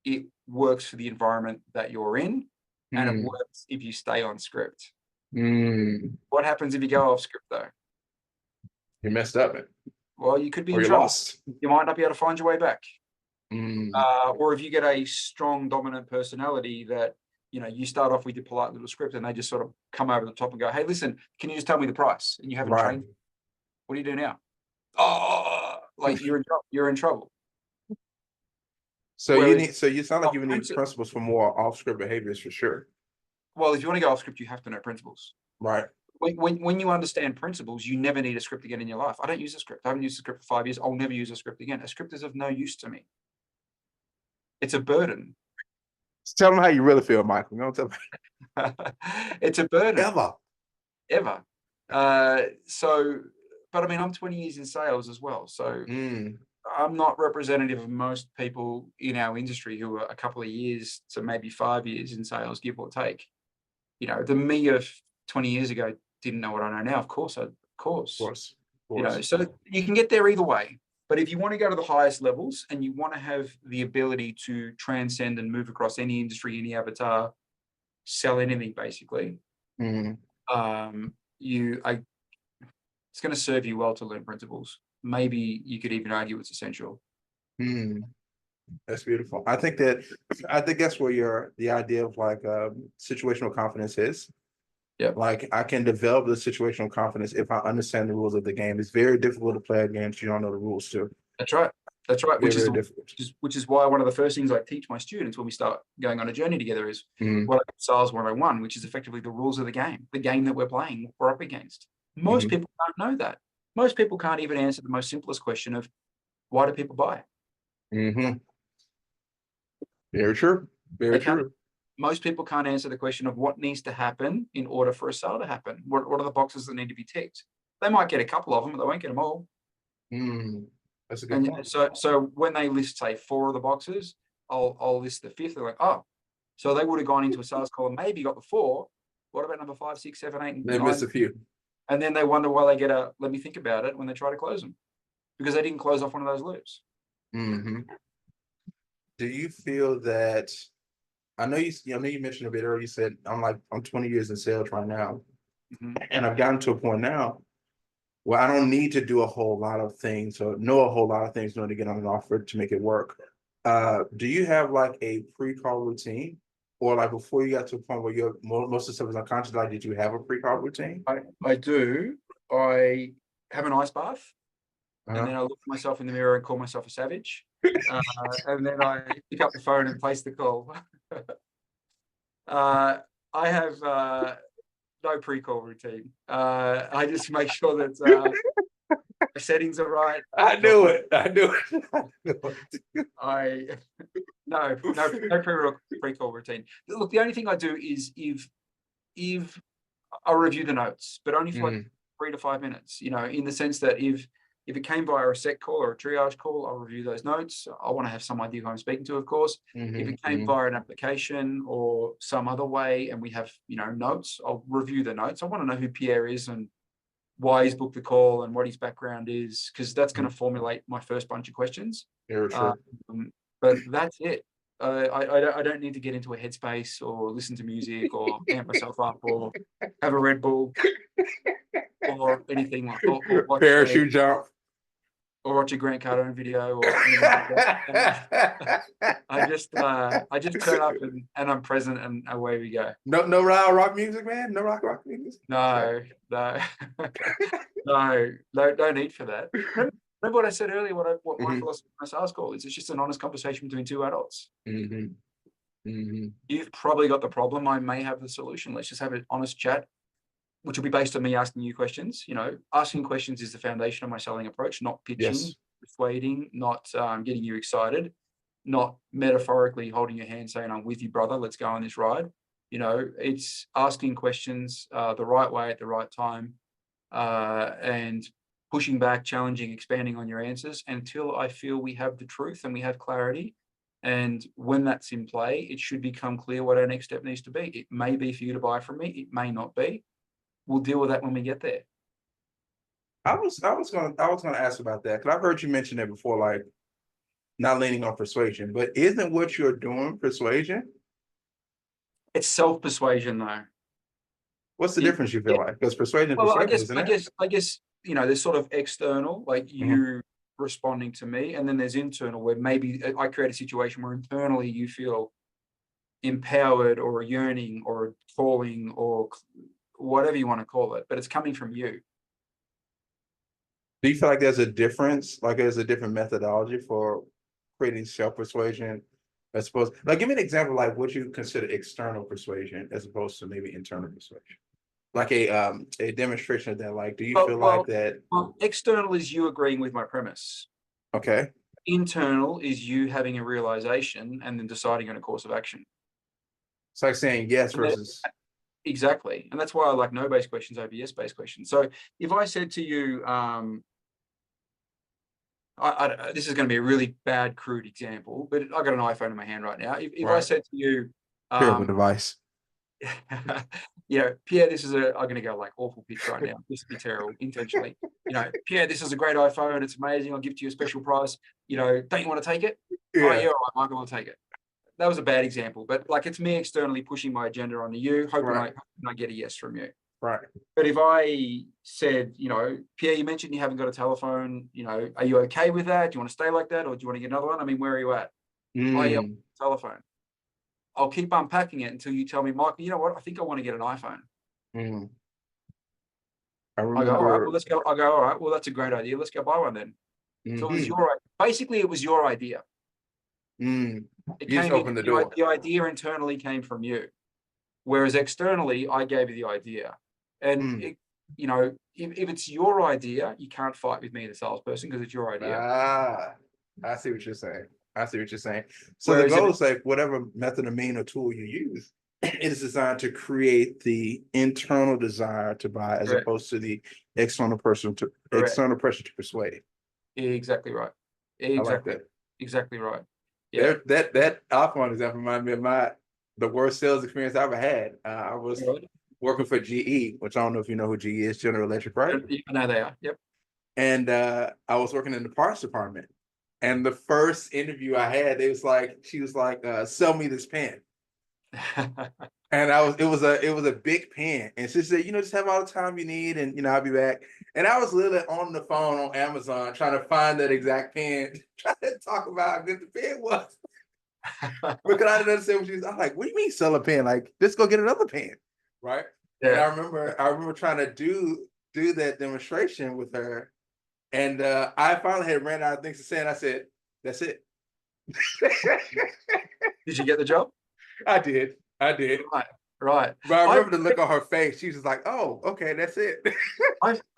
it works for the environment that you're in, and it works if you stay on script. What happens if you go off script though? You messed up, man. Well, you could be Or in you're trouble. lost. You might not be able to find your way back. Or if you get a strong dominant personality that, you start off with your polite little script and they just sort of come over the top and go, hey, listen, can you just tell me the price? And you haven't trained. What do you do now? Oh, like you're in trouble. So you sound like you need principles for more off-script behaviors for sure. Well, if you want to go off script, you have to know principles. Right. When you understand principles, you never need a script again in your life. I don't use a script. I haven't used a script for 5 years. I'll never use a script again. A script is of no use to me. It's a burden. Tell them how you really feel, Michael. Don't tell them. It's a burden. Ever. But I mean, I'm 20 years in sales as well. So I'm not representative of most people in our industry who are a couple of years to maybe 5 years in sales, give or take. The me of 20 years ago didn't know what I know now. Of course. So you can get there either way. But if you want to go to the highest levels and you want to have the ability to transcend and move across any industry, any avatar, sell anything basically, it's going to serve you well to learn principles. Maybe you could even argue it's essential. That's beautiful. I think that's where the idea of like situational confidence is. Yeah. Like I can develop the situational confidence if I understand the rules of the game. It's very difficult to play a game if you don't know the rules too. That's right. Which is why one of the first things I teach my students when we start going on a journey together is what I call Sales 101, which is effectively the rules of the game that we're playing, we're up against. Most people don't know that. Most people can't even answer the most simplest question of why do people buy? Very true. Very true. Most people can't answer the question of what needs to happen in order for a sale to happen. What are the boxes that need to be ticked? They might get a couple of them, but they won't get them all. That's a good point. So when they list, say, 4 of the boxes, I'll list the 5th. They're like, oh, so they would have gone into a sales call and maybe got the 4. What about number 5, 6, 7, 8, and 9? They missed a few. And then they wonder why they get a let me think about it when they try to close them, because they didn't close off one of those loops. Do you feel that? I know you mentioned a bit earlier. You said I'm 20 years in sales right now, and I've gotten to a point now where I don't need to do a whole lot of things or know a whole lot of things in order to get on an offer to make it work. Do you have like a pre-call routine, or like before you got to a point where you're most of the stuff is unconscious, like did you have a pre-call routine? I do. I have an ice bath, and Uh-huh. then I look at myself in the mirror and call myself a savage. And then I pick up the phone and place the call. I have no pre-call routine. I just make sure that my settings are right. I knew it. I knew it. I knew it. I no pre-call routine. Look, the only thing I do is if I'll review the notes, but only for like 3 to 5 minutes, in the sense that if it came via a set call or a triage call, I'll review those notes. I want to have some idea who I'm speaking to, of course. If it came via an application or some other way and we have, notes, I'll review the notes. I want to know who Pierre is and why he's booked the call and what his background is, because that's going to formulate my first bunch of questions. Yeah, sure. But that's it. I don't need to get into a headspace or listen to music or amp myself up or have a Red Bull or anything like or Parachute jump. Or watch a Grant Cardone video or anything like that. I just turn up and I'm present and away we go. No rock music, man. No rock music. No, no need for that. Remember what I said earlier? What my philosophy of my sales call is? It's just an honest conversation between two adults. You've probably got the problem. I may have the solution. Let's just have an honest chat, which will be based on me asking you questions. Asking questions is the foundation of my selling approach, not pitching, persuading, not getting you excited, not metaphorically holding your hand saying, I'm with you, brother, let's go on this ride. It's asking questions the right way at the right time and pushing back, challenging, expanding on your answers until I feel we have the truth and we have clarity. And when that's in play, it should become clear what our next step needs to be. It may be for you to buy from me. It may not be. We'll deal with that when we get there. I was gonna ask about that because I've heard you mention it before, like not leaning on persuasion, but isn't what you're doing persuasion? It's self-persuasion, though. What's the difference you feel like? Because persuasion, well, I isn't it? guess there's sort of external, like you responding to me, and then there's internal, where maybe I create a situation where internally you feel empowered or a yearning or a calling or whatever you want to call it, but it's coming from you. Do you feel like there's a difference? Like there's a different methodology for creating self-persuasion as opposed, like give me an example, like what you consider external persuasion as opposed to maybe internal persuasion. Like a demonstration of that, like, do you feel like that? Well, external is you agreeing with my premise. Okay. Internal is you having a realization and then deciding on a course of action. It's like saying yes versus. Exactly. And that's why I like no-based questions over yes-based questions. So if I said to you, this is going to be a really bad, crude example, but I got an iPhone in my hand right now. If I said to you, terrible device. Pierre, this is I'm going to go like awful pitch right now. This would be terrible intentionally. Pierre, this is a great iPhone. It's amazing. I'll give it to you a special price. Don't you want to take it? Yeah. Oh, yeah, all right, Michael, I'll take it. That was a bad example, but like it's me externally pushing my agenda onto you, hoping I get a yes from you. Right. But if I said, Pierre, you mentioned you haven't got a telephone, are you okay with that? Do you want to stay like that? Or do you want to get another one? I mean, where are you at? Oh, yeah, telephone. I'll keep unpacking it until you tell me, Michael, you know what? I think I want to get an iPhone. I remember. I go, all right, well, let's go. I go, all right, well, that's a great idea. Let's go buy one then. So it was basically it was your idea. You just opened the door. The idea internally came from you. Whereas externally, I gave you the idea. And, if it's your idea, you can't fight with me, the salesperson, because it's your idea. I see what you're saying. So the goal is like whatever method or mean or tool you use, it is designed to create the internal desire to buy as opposed to the external pressure to persuade. Exactly right. I like that. Exactly right. Yeah. That iPhone example reminded me of the worst sales experience I ever had. I was working for GE, which I don't know if you know who GE is, General Electric, right? I know they are. Yep. And I was working in the parts department. And the first interview I had, she was like, sell me this pen. And it was a big pen. And she said, just have all the time you need and I'll be back. And I was literally on the phone on Amazon trying to find that exact pen, trying to talk about how good the pen was. Because I didn't understand what she was. I'm like, what do you mean sell a pen? Like, just go get another pen, right? And Yeah. I remember trying to do that demonstration with her, and I finally had ran out of things to say, and I said, "That's it." Did you get the job? I did. Right. Right. But I I've remember the look on her face. She was like, "Oh, okay, that's it."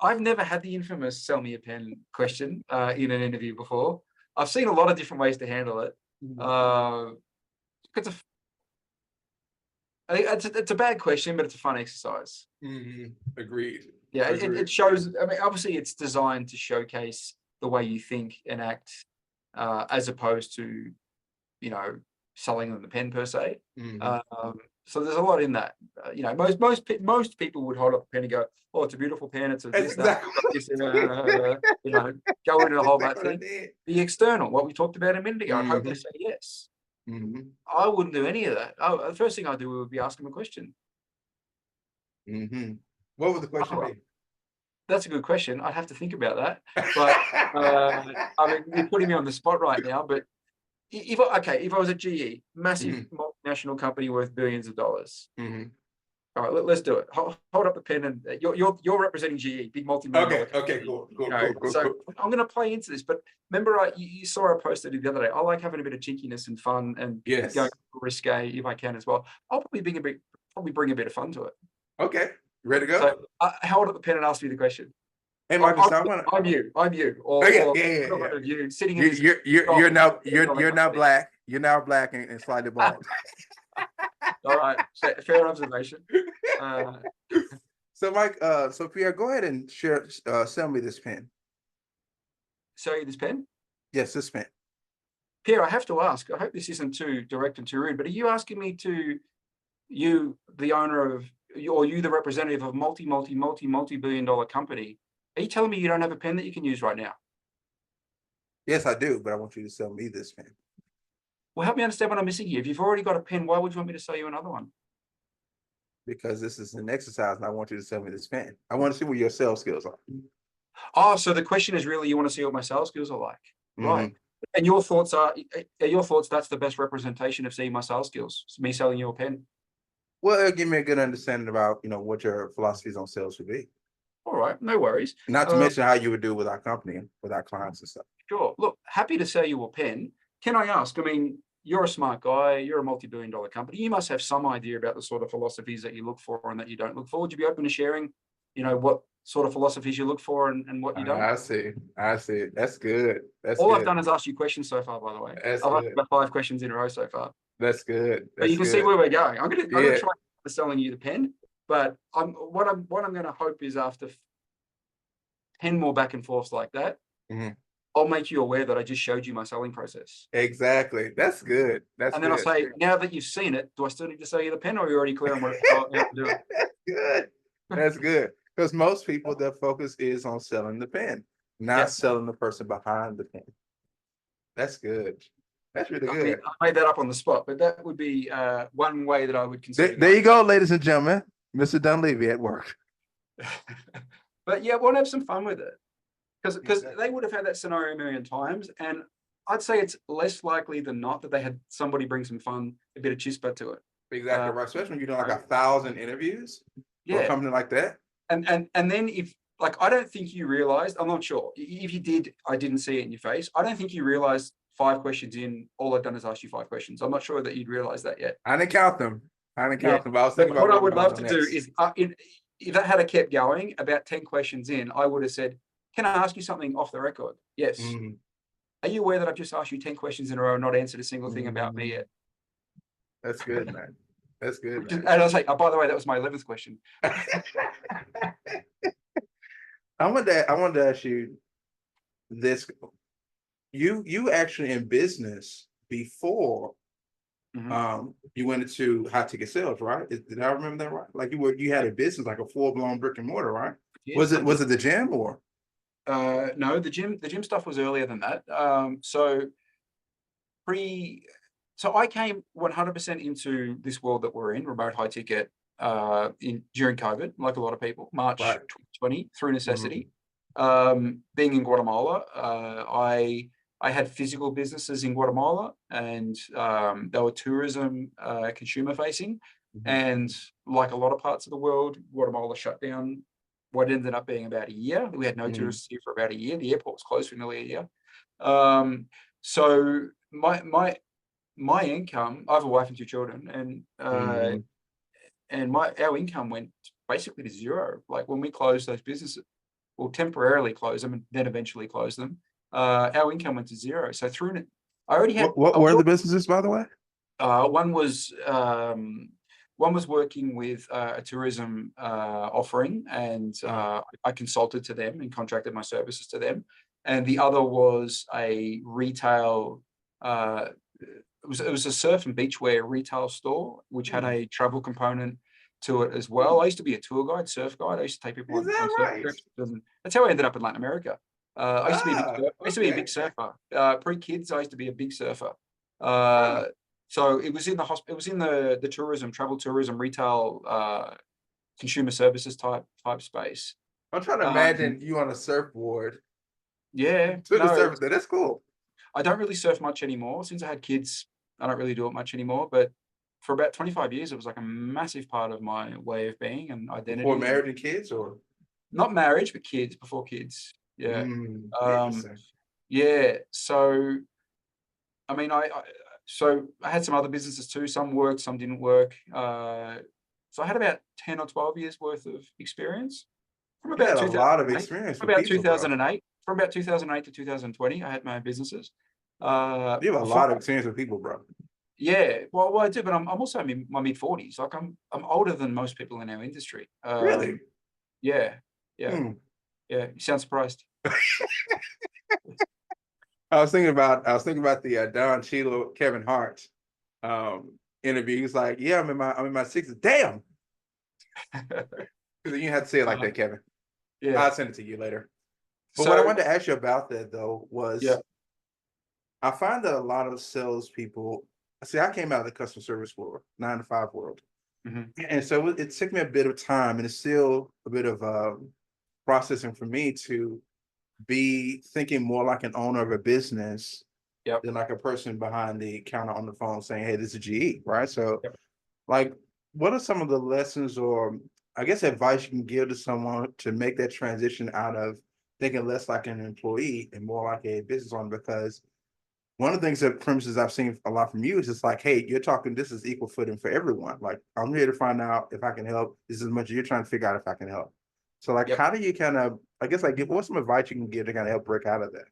I've never had the infamous "sell me a pen" question in an interview before. I've seen a lot of different ways to handle it. It's a it's a bad question, but it's a fun exercise. Agreed. Yeah, Agreed. it shows. I mean, obviously, it's designed to showcase the way you think and act, as opposed to, you know, selling them the pen per se. So there's a lot in that. You know, most people would hold up a pen and go, "Oh, it's a beautiful pen. It's a That's this, that, exactly this, you know, go into the whole that what I thing." did. The external, what we talked about a minute ago, I'd hope they say yes. I wouldn't do any of that. Oh, the first thing I'd do would be ask them a question. What would the question Oh, be? that's a good question. I'd have to think about that. But I mean, you're putting me on the spot right now. But if I was a GE, massive multinational company worth billions of dollars. All right, let's do it. Hold up the pen, and you're representing GE, big multi-million-dollar company. Cool. So I'm going to play into this. But remember, you saw a post I did the other day. I like having a bit of cheekiness and fun, and Yes. going risque if I can as well. I'll probably bring a bit of fun to it. Okay. Ready to go? So hold up the pen and ask me the question. Hey, Michael, I'm you. Oh, yeah. You sitting in this. You're now black. You're now black and slightly bald. All right, fair observation. So, Mike, so Pierre, go ahead and sell me this pen. Sell you this pen? Yes, this pen. Pierre, I have to ask. I hope this isn't too direct and too rude, but are you asking me you, the owner of, or you, the representative of multi-billion-dollar company? Are you telling me you don't have a pen that you can use right now? Yes, I do, but I want you to sell me this pen. Well, help me understand what I'm missing here. If you've already got a pen, why would you want me to sell you another one? Because this is an exercise, and I want you to sell me this pen. I want to see what your sales skills are. Oh, so the question is really, you want to see what my sales skills are like, right? And your thoughts are that's the best representation of seeing my sales skills, me selling you a pen? Well, it'll give me a good understanding about, what your philosophies on sales would be. All right, no worries. Not to mention how you would do with our company, with our clients and stuff. Sure. Look, happy to sell you a pen. Can I ask? I mean, you're a smart guy. You're a multi-billion-dollar company. You must have some idea about the sort of philosophies that you look for and that you don't look for. Would you be open to sharing, what sort of philosophies you look for and what you don't? I see. That's good. I've done is ask you questions so far, by the way. I've asked about 5 questions in a row so far. That's good. But you can see where we're going. I'm going to try selling you the pen, but what I'm going to hope is after 10 more back and forths like that, I'll make you aware that I just showed you my selling process. Exactly. That's good. And then I'll say, now that you've seen it, do I still need to sell you the pen, or are you already clear on what to do? Good. That's good. Because most people, their focus is on selling the pen, not selling the person behind the pen. That's good. That's really good. I mean, I made that up on the spot, but that would be one way that I would consider. There you go, ladies and gentlemen. Mr. Dunlevy at work. But yeah, we'll have some fun with it. Because they would have had that scenario a million times, and I'd say it's less likely than not that they had somebody bring some fun, a bit of chispa to it. Exactly right. Especially when you do like 1,000 interviews for a company like that. And then if, like, I don't think you realized, I'm not sure. If you did, I didn't see it in your face. I don't think you realized 5 questions in, all I've done is ask you 5 questions. I'm not sure that you'd realize that yet. I didn't count them. But I was thinking what I would love to do is, if that had kept going, about 10 questions in, I would have said, can I ask you something off the record? Yes. Are you aware that I've just asked you 10 questions in a row and not answered a single thing about me yet? That's good, man. That's good. Man. And I was like, oh, by the way, that was my 11th question. I wanted to ask you this. You actually in business before you went into high ticket sales, right? Did I remember that right? Like you had a business, like a full-blown brick and mortar, right? Yes, was it the gym or? No, the gym stuff was earlier than that. So I came 100% into this world that we're in, remote high ticket, during COVID, like a lot of people, March 2020, through necessity. Being in Guatemala, I I had physical businesses in Guatemala, and they were tourism consumer facing. And like a lot of parts of the world, Guatemala shut down what ended up being about a year. We had no tourists here for about a year. The airport was closed for nearly a year. So my income, I have a wife and two children, and our income went basically to zero. Like when we closed those businesses, we'll temporarily close them and then eventually close them. Our income went to zero. So I already had. What were the businesses, by the way? One was working with a tourism offering, and I consulted to them and contracted my services to them. And the other was a retail. It was a surf and beachwear retail store, which had a travel component to it as well. I used to be a tour guide, surf guide. I used to take people on surf trips. That's how I ended up in Latin America. I used to be a big surfer. Pre-kids, I used to be a big surfer. So it was in the tourism, travel tourism, retail, consumer services type space. I'm trying to imagine you on a surfboard. Yeah, To the surface. That's cool. I don't really surf much anymore. Since I had kids, I don't really do it much anymore. But for about 25 years, it was like a massive part of my way of being and identity. Before married and kids, or not marriage, but kids, before kids. Yeah. Interesting. Yeah. So, I mean, I had some other businesses too. Some worked, some didn't work. So I had about 10 or 12 years worth of experience. From about a lot of experience. From about 2008. From about 2008 to 2020, I had my own businesses. You have a lot of experience with people, bro. Yeah, well, I do, but I'm also in my mid-40s. Like I'm older than most people in our industry. Really? Yeah. Yeah. You sound surprised. I was thinking about the Don Cheadle, Kevin Hart interview. He's like, "Yeah, I'm in my 60s." Damn. You had to say it like that, Kevin. Yeah. I'll send it to you later. But what I wanted to ask you about that though was, I find that a lot of salespeople. See, I came out of the customer service world, 9-to-5 world, and so it took me a bit of time, and it's still a bit of processing for me to be thinking more like an owner of a business than like a person behind the counter on the phone saying, "Hey, this is GE," right? So, like, what are some of the lessons, or I guess advice you can give to someone to make that transition out of thinking less like an employee and more like a business owner? Because one of the things that premises I've seen a lot from you is just like, hey, you're talking, this is equal footing for everyone. Like, I'm here to find out if I can help. This is as much as you're trying to figure out if I can help. So like, how do you kind of, I guess, like, what's some advice you can give to kind of help break out of that?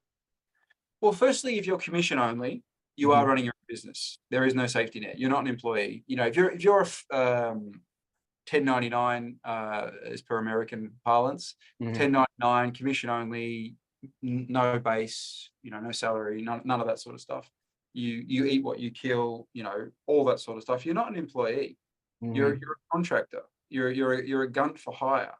Well, firstly, if you're commission only, you are running your own business. There is no safety net. You're not an employee. You know, if you're a 1099 as per American parlance, 1099 commission only, no base, no salary, none of that sort of stuff. You eat what you kill, all that sort of stuff. You're not an employee. You're a contractor. You're a gun for hire.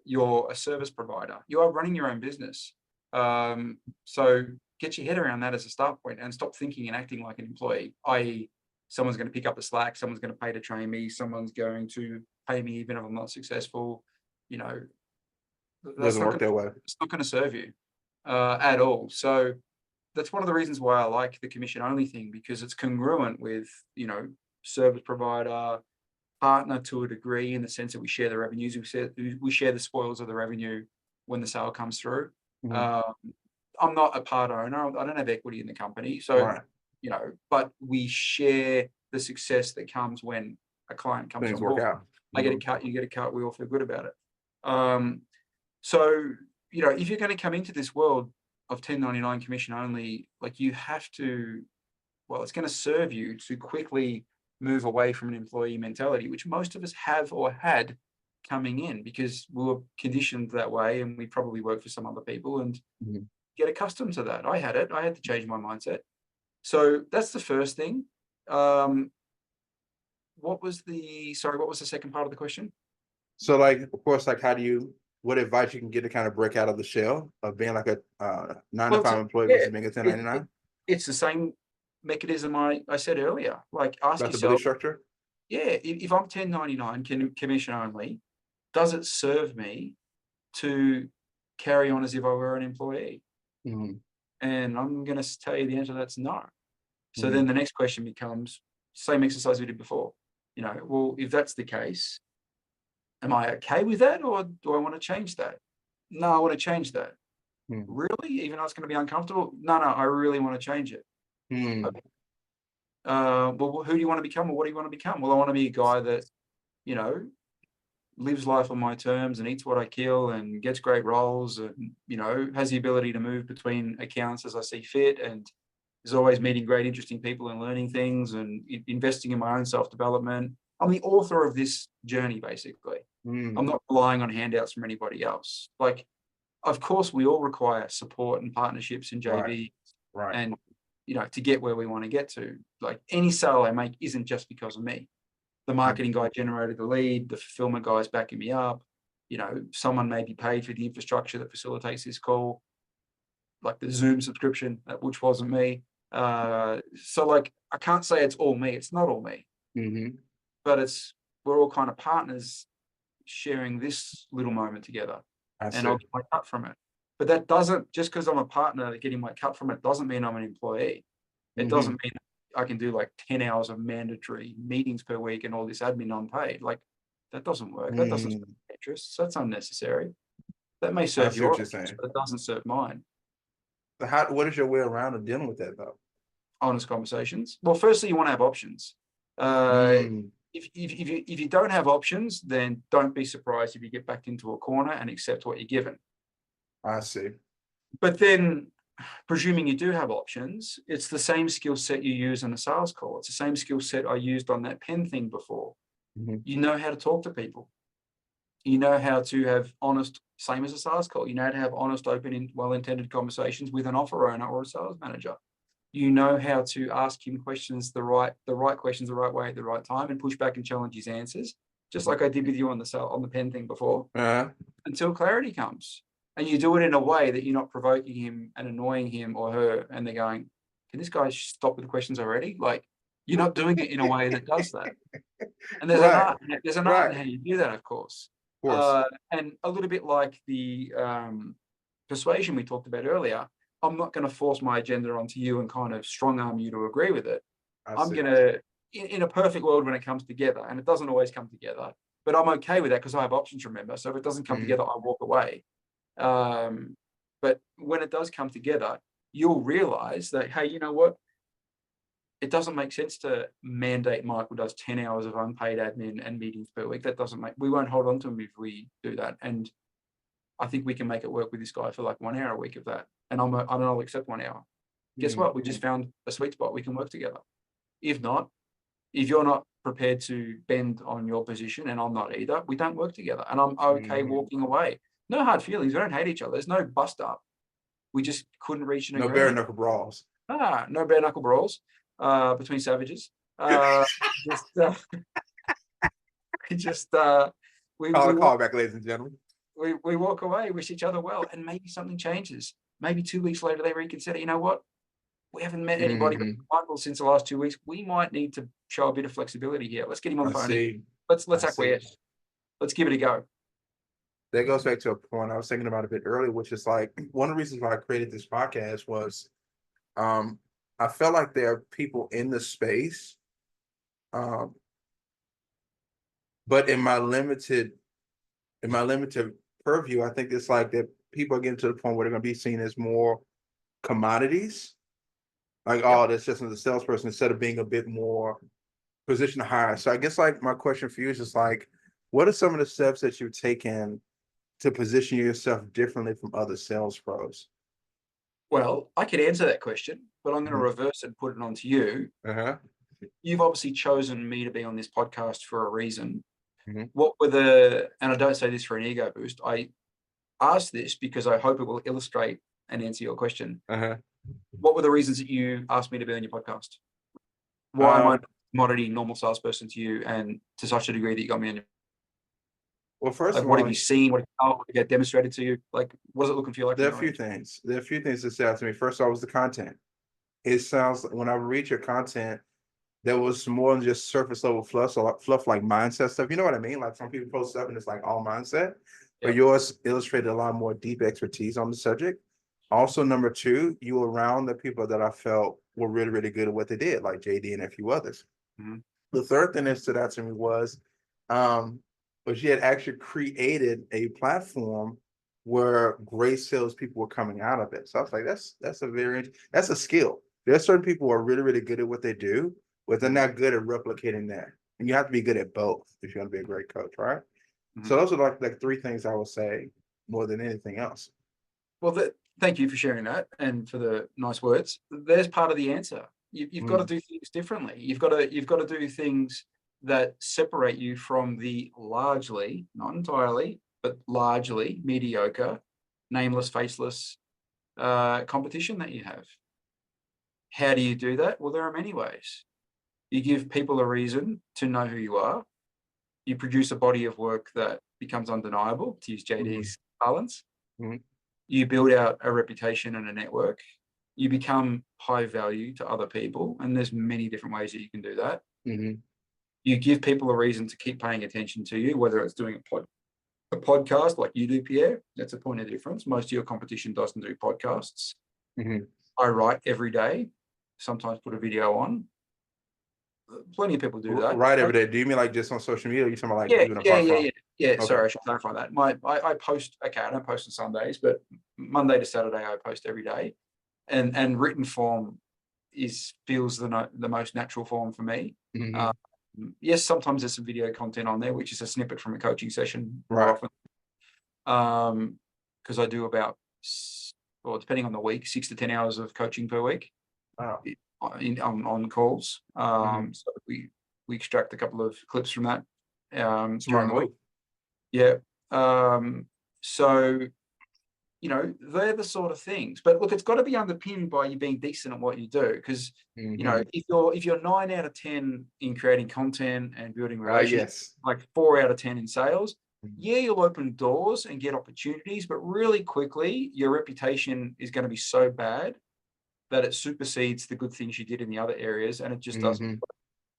You're a service provider. You are running your own business. So get your head around that as a start point and stop thinking and acting like an employee, i.e. someone's going to pick up the slack, someone's going to pay to train me, someone's going to pay me even if I'm not successful. Doesn't work that way. It's not going to serve you at all. So that's one of the reasons why I like the commission only thing, because it's congruent with, service provider, partner to a degree, in the sense that we share the revenues, we share the spoils of the revenue when the sale comes through. I'm not a part owner. I don't have equity in the company. So, but we share the success that comes when a client comes on board. I get a cut, you get a cut, we all feel good about it. So, if you're going to come into this world of 1099 commission only, like, you have to, it's going to serve you to quickly move away from an employee mentality, which most of us have or had coming in, because we were conditioned that way, and we probably work for some other people and get accustomed to that. I had to change my mindset. So that's the first thing. What was the second part of the question? So, like, of course, like, what advice you can get to kind of break out of the shell of being like a 9-to-5 employee versus being a 1099? It's the same mechanism I said earlier. Like, ask yourself, the belief structure. Yeah, if I'm 1099 commission only, does it serve me to carry on as if I were an employee? And And I'm going to tell you the answer to that's no. So then the next question becomes, same exercise we did before. You know, well, if that's the case, am I okay with that, or do I want to change that? No, I want to change that. Really? Even though it's going to be uncomfortable? No, I really want to change it. Okay. Well, who do you want to become, or what do you want to become? Well, I want to be a guy that, you know, lives life on my terms and eats what I kill and gets great roles and, you know, has the ability to move between accounts as I see fit and is always meeting great, interesting people and learning things and investing in my own self-development. I'm the author of this journey, basically. I'm not relying on handouts from anybody else. Like, of course, we all require support and partnerships and JV and, you know, to get where we want to get to. Like, any sale I make isn't just because of me. The marketing guy generated the lead, the fulfillment guy is backing me up. You know, someone may be paid for the infrastructure that facilitates this call, like the Zoom subscription, which wasn't me. So like, I can't say it's all me. It's not all me, but we're all kind of partners sharing this little moment together, and I'll get my cut from it. But that doesn't, just because I'm a partner getting my cut from it, doesn't mean I'm an employee. It doesn't mean I can do like 10 hours of mandatory meetings per week and all this admin unpaid. Like, that doesn't work. That doesn't serve interests. That's unnecessary. That may serve your interests, but it doesn't serve mine. So what is your way around of dealing with that, though? Honest conversations. Well, firstly, you want to have options. If you don't have options, then don't be surprised if you get backed into a corner and accept what you're given. I see. But then, presuming you do have options, it's the same skill set you use on a sales call. It's the same skill set I used on that pen thing before. You know how to talk to people. You know how to have honest, same as a sales call. You know how to have honest, open, and well-intended conversations with an offer owner or a sales manager. You know how to ask him questions, the right questions, the right way at the right time, and push back and challenge his answers, just like I did with you on the pen thing before, until clarity comes. And you do it in a way that you're not provoking him and annoying him or her, and they're going, can this guy stop with the questions already? Like, you're not doing it in a way that does that. And there's an art. There's an art in how you do that, of course. And a little bit like the persuasion we talked about earlier, I'm not going to force my agenda onto you and kind of strong arm you to agree with it. I'm going to, in a perfect world when it comes together, and it doesn't always come together, but I'm okay with that because I have options, remember? So if it doesn't come together, I walk away. But when it does come together, you'll realize that, hey, you know what? It doesn't make sense to mandate Michael does 10 hours of unpaid admin and meetings per week. That doesn't we won't hold on to him if we do that. And I think we can make it work with this guy for like 1 hour a week of that. And I'll accept 1 hour. Guess what? We just found a sweet spot. We can work together. If not, if you're not prepared to bend on your position and I'm not either, we don't work together. And I'm okay walking away. No hard feelings. We don't hate each other. There's no bust up. We just couldn't reach an agreement. No bare knuckle brawls. No bare knuckle brawls between savages. We call back, ladies and gentlemen. We walk away, wish each other well, and maybe something changes. Maybe 2 weeks later they reconsider. You know what? We haven't met anybody but Michael since the last 2 weeks. We might need to show a bit of flexibility here. Let's get him on the phone. Let's acquiesce. Let's give it a go. That goes back to a point I was thinking about a bit earlier, which is like one of the reasons why I created this podcast was I felt like there are people in the space, but in my limited purview, I think it's like that people are getting to the point where they're going to be seen as more commodities. Like, oh, that's just another salesperson, instead of being a bit more position higher. So I guess like my question for you is just like, what are some of the steps that you've taken to position yourself differently from other sales pros? Well, I could answer that question, but I'm going to reverse it and put it onto you. You've obviously chosen me to be on this podcast for a reason. What were and I don't say this for an ego boost, I asked this because I hope it will illustrate and answer your question. What were the reasons that you asked me to be on your podcast? Why am I a commodity normal salesperson to you, and to such a degree that you got me on your? Well, first of all, what have you seen? What have you get demonstrated to you? Like, what is it looking for you like? There are a few things. There are a few things that stand out to me. First of all, was the content. It sounds like when I read your content, there was more than just surface level fluff like mindset stuff. You know what I mean? Like some people post stuff and it's like all mindset, but yours illustrated a lot more deep expertise on the subject. Also, number two, you were around the people that I felt were really, really good at what they did, like JD and a few others. Mhm. The third thing that stood out to me um, was she had actually created a platform where great salespeople were coming out of it. So I was like, that's a skill. There's certain people who are really, really good at what they do, but they're not good at replicating that. And you have to be good at both if you're gonna be a great coach, right? So Mhm. those are like three things I would say more than anything else. Well, thank you for sharing that and for the nice words. There's part of the answer. You've got to Mm, do things differently. You've got to do things that separate you from the largely, not entirely, but largely mediocre, nameless, faceless competition that you have. How do you do that? Well, there are many ways. You give people a reason to know who you are. You produce a body of work that becomes undeniable, to use mhm, JD's parlance. mhm, You build out a reputation and a network. You become high value to other people, and there's many different ways that you can do that. mhm, You give people a reason to keep paying attention to you, whether it's doing a podcast like you do, Pierre. That's a point of difference. Most of your competition doesn't do podcasts. mhm. I write every day, sometimes put a video on. Plenty of people do that. Right every day. Do you mean like just on social media? Or you talking about like Yeah, even a yeah, yeah, podcast? yeah. Yeah, Okay. sorry, I should clarify that. I post, okay, I don't post on Sundays, but Monday to Saturday I post every day. And written form feels the most natural form for me. Hmm. Yes, sometimes there's some video content on there, which is a snippet from a coaching session more Right. often. Because I do about, well, depending on the week, 6 to 10 hours of coaching per week Wow. on calls. Hmm. So we extract a couple of clips from that during Smart the week. move. Yeah. So they're the sort of things. But look, it's got to be underpinned by you being decent at what you do. Because Hmm. if you're 9 out of 10 in creating content and building relationships, Yes. like 4 out of 10 in sales, Mhm. yeah, you'll open doors and get opportunities, but really quickly your reputation is going to be so bad that it supersedes the good things you did in the other areas, and it just doesn't. Mhm.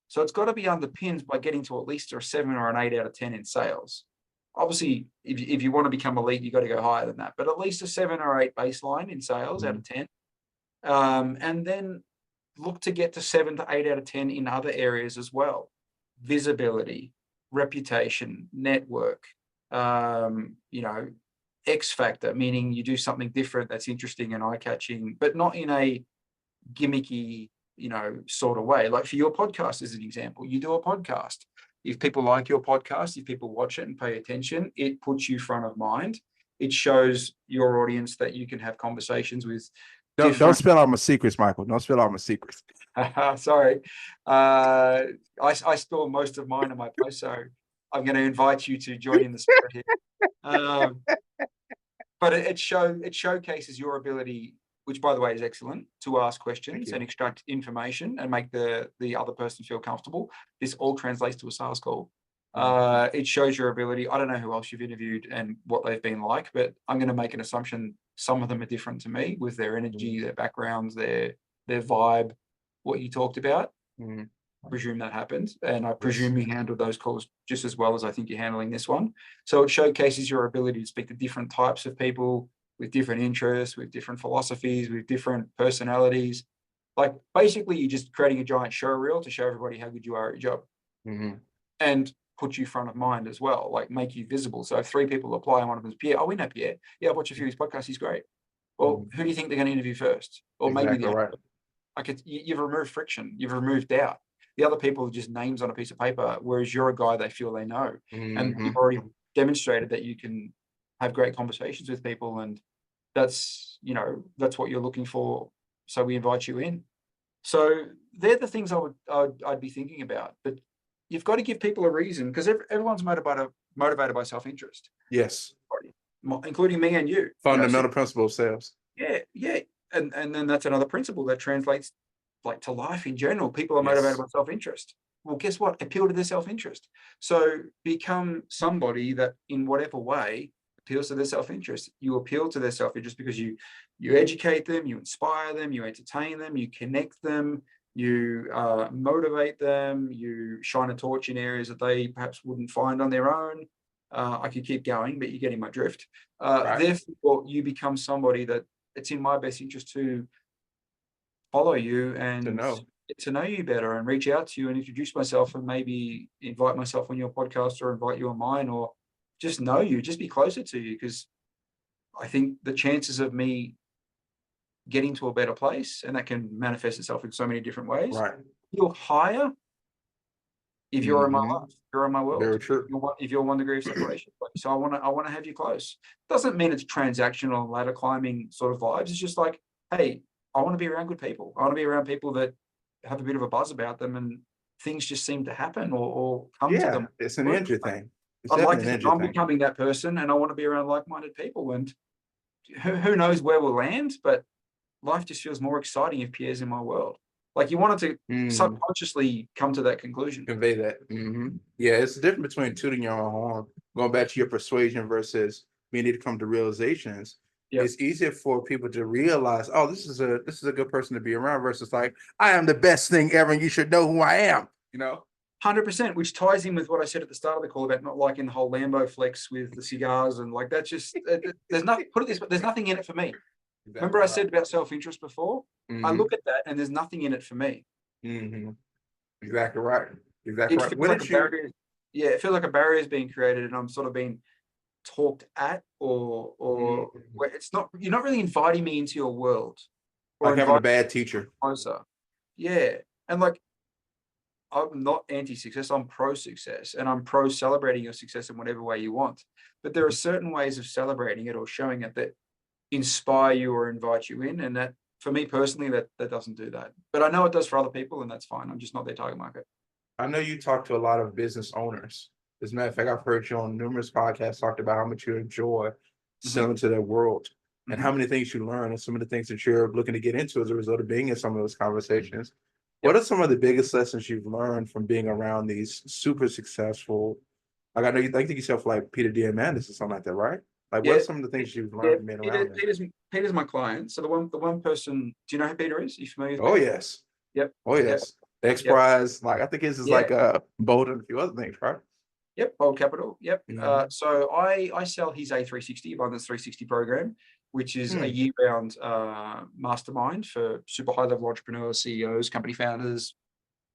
So it's got to be underpinned by getting to at least a 7 or an 8 out of 10 in sales. Obviously, if you want to become elite, you've got to go higher than that, but at least a 7 or 8 baseline in sales out of 10. And then look to get to 7 to 8 out of 10 in other areas as well. Visibility, reputation, network, X factor, meaning you do something different that's interesting and eye-catching, but not in a gimmicky, sort of way. Like for your podcast, as an example, you do a podcast. If people like your podcast, if people watch it and pay attention, it puts you front of mind. It shows your audience that you can have conversations with Don't different. spill out my secrets, Michael. Don't spill out my secrets. Sorry, I spill most of mine in my post, so I'm going to invite you to join in the spirit here. Um, but it showcases your ability, which by the way is excellent, to ask Thank questions you. and extract information and make the other person feel comfortable. This all translates to a sales call. It shows your ability. I don't know who else you've interviewed and what they've been like, but I'm going to make an assumption some of them are different to me with their energy, their backgrounds, their vibe, what you talked about. Mhm. I presume that happened, and I Yes. presume you handled those calls just as well as I think you're handling this one. So it showcases your ability to speak to different types of people with different interests, with different philosophies, with different personalities. Like basically, you're just creating a giant show reel to show everybody how good you are at your job, Mhm. and put you front of mind as well, like make you visible. So if 3 people apply and one of them's Pierre, oh, we know Pierre. Yeah, I've watched a few of his podcasts. He's great. Well, Mhm. who do you think they're going to interview first? Or maybe Exactly the right. like you've removed friction, you've removed doubt. The other people are just names on a piece of paper, whereas you're a guy they feel they know, and you've Mhm. already demonstrated that you can have great conversations with people, and that's what you're looking for. So we invite you in. So they're the things I'd be thinking about. But you've got to give people a reason, because everyone's motivated by self-interest, Yes. including me and you. So Fundamental principle of sales. yeah, yeah. And then that's another principle that translates like to life in general. People are motivated Yes. by self-interest. Well, guess what? Appeal to their self-interest. So become somebody that in whatever way appeals to their self-interest. You appeal to their self-interest because you educate them, you inspire them, you entertain them, you connect them, you motivate them, you shine a torch in areas that they perhaps wouldn't find on their own. I could keep going, but you're getting my drift. Right. Therefore, you become somebody that it's in my best interest to follow you and get to know you better and reach out to you and introduce myself and maybe invite myself on your podcast or invite you on mine, or just know you, just be closer to you. Because I think the chances of me getting to a better place, and that can manifest itself in so many different ways, Right. feel higher if you're in my life, if you're in my world. Very true. If you're 1 degree of separation. So I want to have you close. Doesn't mean it's transactional ladder climbing sort of vibes. It's just like, hey, I want to be around good people. I want to be around people that have a bit of a buzz about them and things just seem to happen or come to them. It's an energy thing. It's I'd like definitely to an think energy I'm thing. becoming that person, and I want to be around like-minded people. And who knows where we'll land, but life just feels more exciting if Pierre's in my world. Like, you wanted to subconsciously come to that conclusion. Convey that. Yeah, it's the difference between tooting your own horn, going back to your persuasion versus being able to come to realizations. Yep. It's easier for people to realize, oh, this is a good person to be around, versus like, I am the best thing ever, and you should know who I am. 100%, which ties in with what I said at the start of the call about not liking the whole Lambo flex with the cigars, and like, that's just there's nothing. Put it this way, there's nothing in it for me. Exactly. Remember I said about self-interest before? I look at that and there's nothing in it for me. Exactly right. Exactly right. Feels like a barrier, it feels like a barrier is being created, and I'm sort of being talked at, or where it's not, you're not really inviting me into your world, or like having a bad teacher. Closer. Yeah. And like, I'm not anti-success, I'm pro-success, and I'm pro-celebrating your success in whatever way you want. But there are certain ways of celebrating it or showing it that inspire you or invite you in. And that, for me personally, that doesn't do that. But I know it does for other people, and that's fine. I'm just not their target market. I know you talk to a lot of business owners. As a matter of fact, I've heard you on numerous podcasts talked about how much you enjoy selling to their world and how many things you learn, and some of the things that you're looking to get into as a result of being in some of those conversations. What are some of the biggest lessons you've learned from being around these super successful, like, I know you think yourself like Peter Diamandis or something like that, right? Like, what are some of the things you've learned from being around them? Peter's my client. So the one person, do you know who Peter is? Are you familiar with Peter? Yes. Yep. Oh, yes. X Prize, like, I think his is like Bold and a few other things, right? Yep, Bold Capital. Yep. So I sell his A360 Abundance 360 program, which is a year-round mastermind for super high-level entrepreneurs, CEOs, company founders,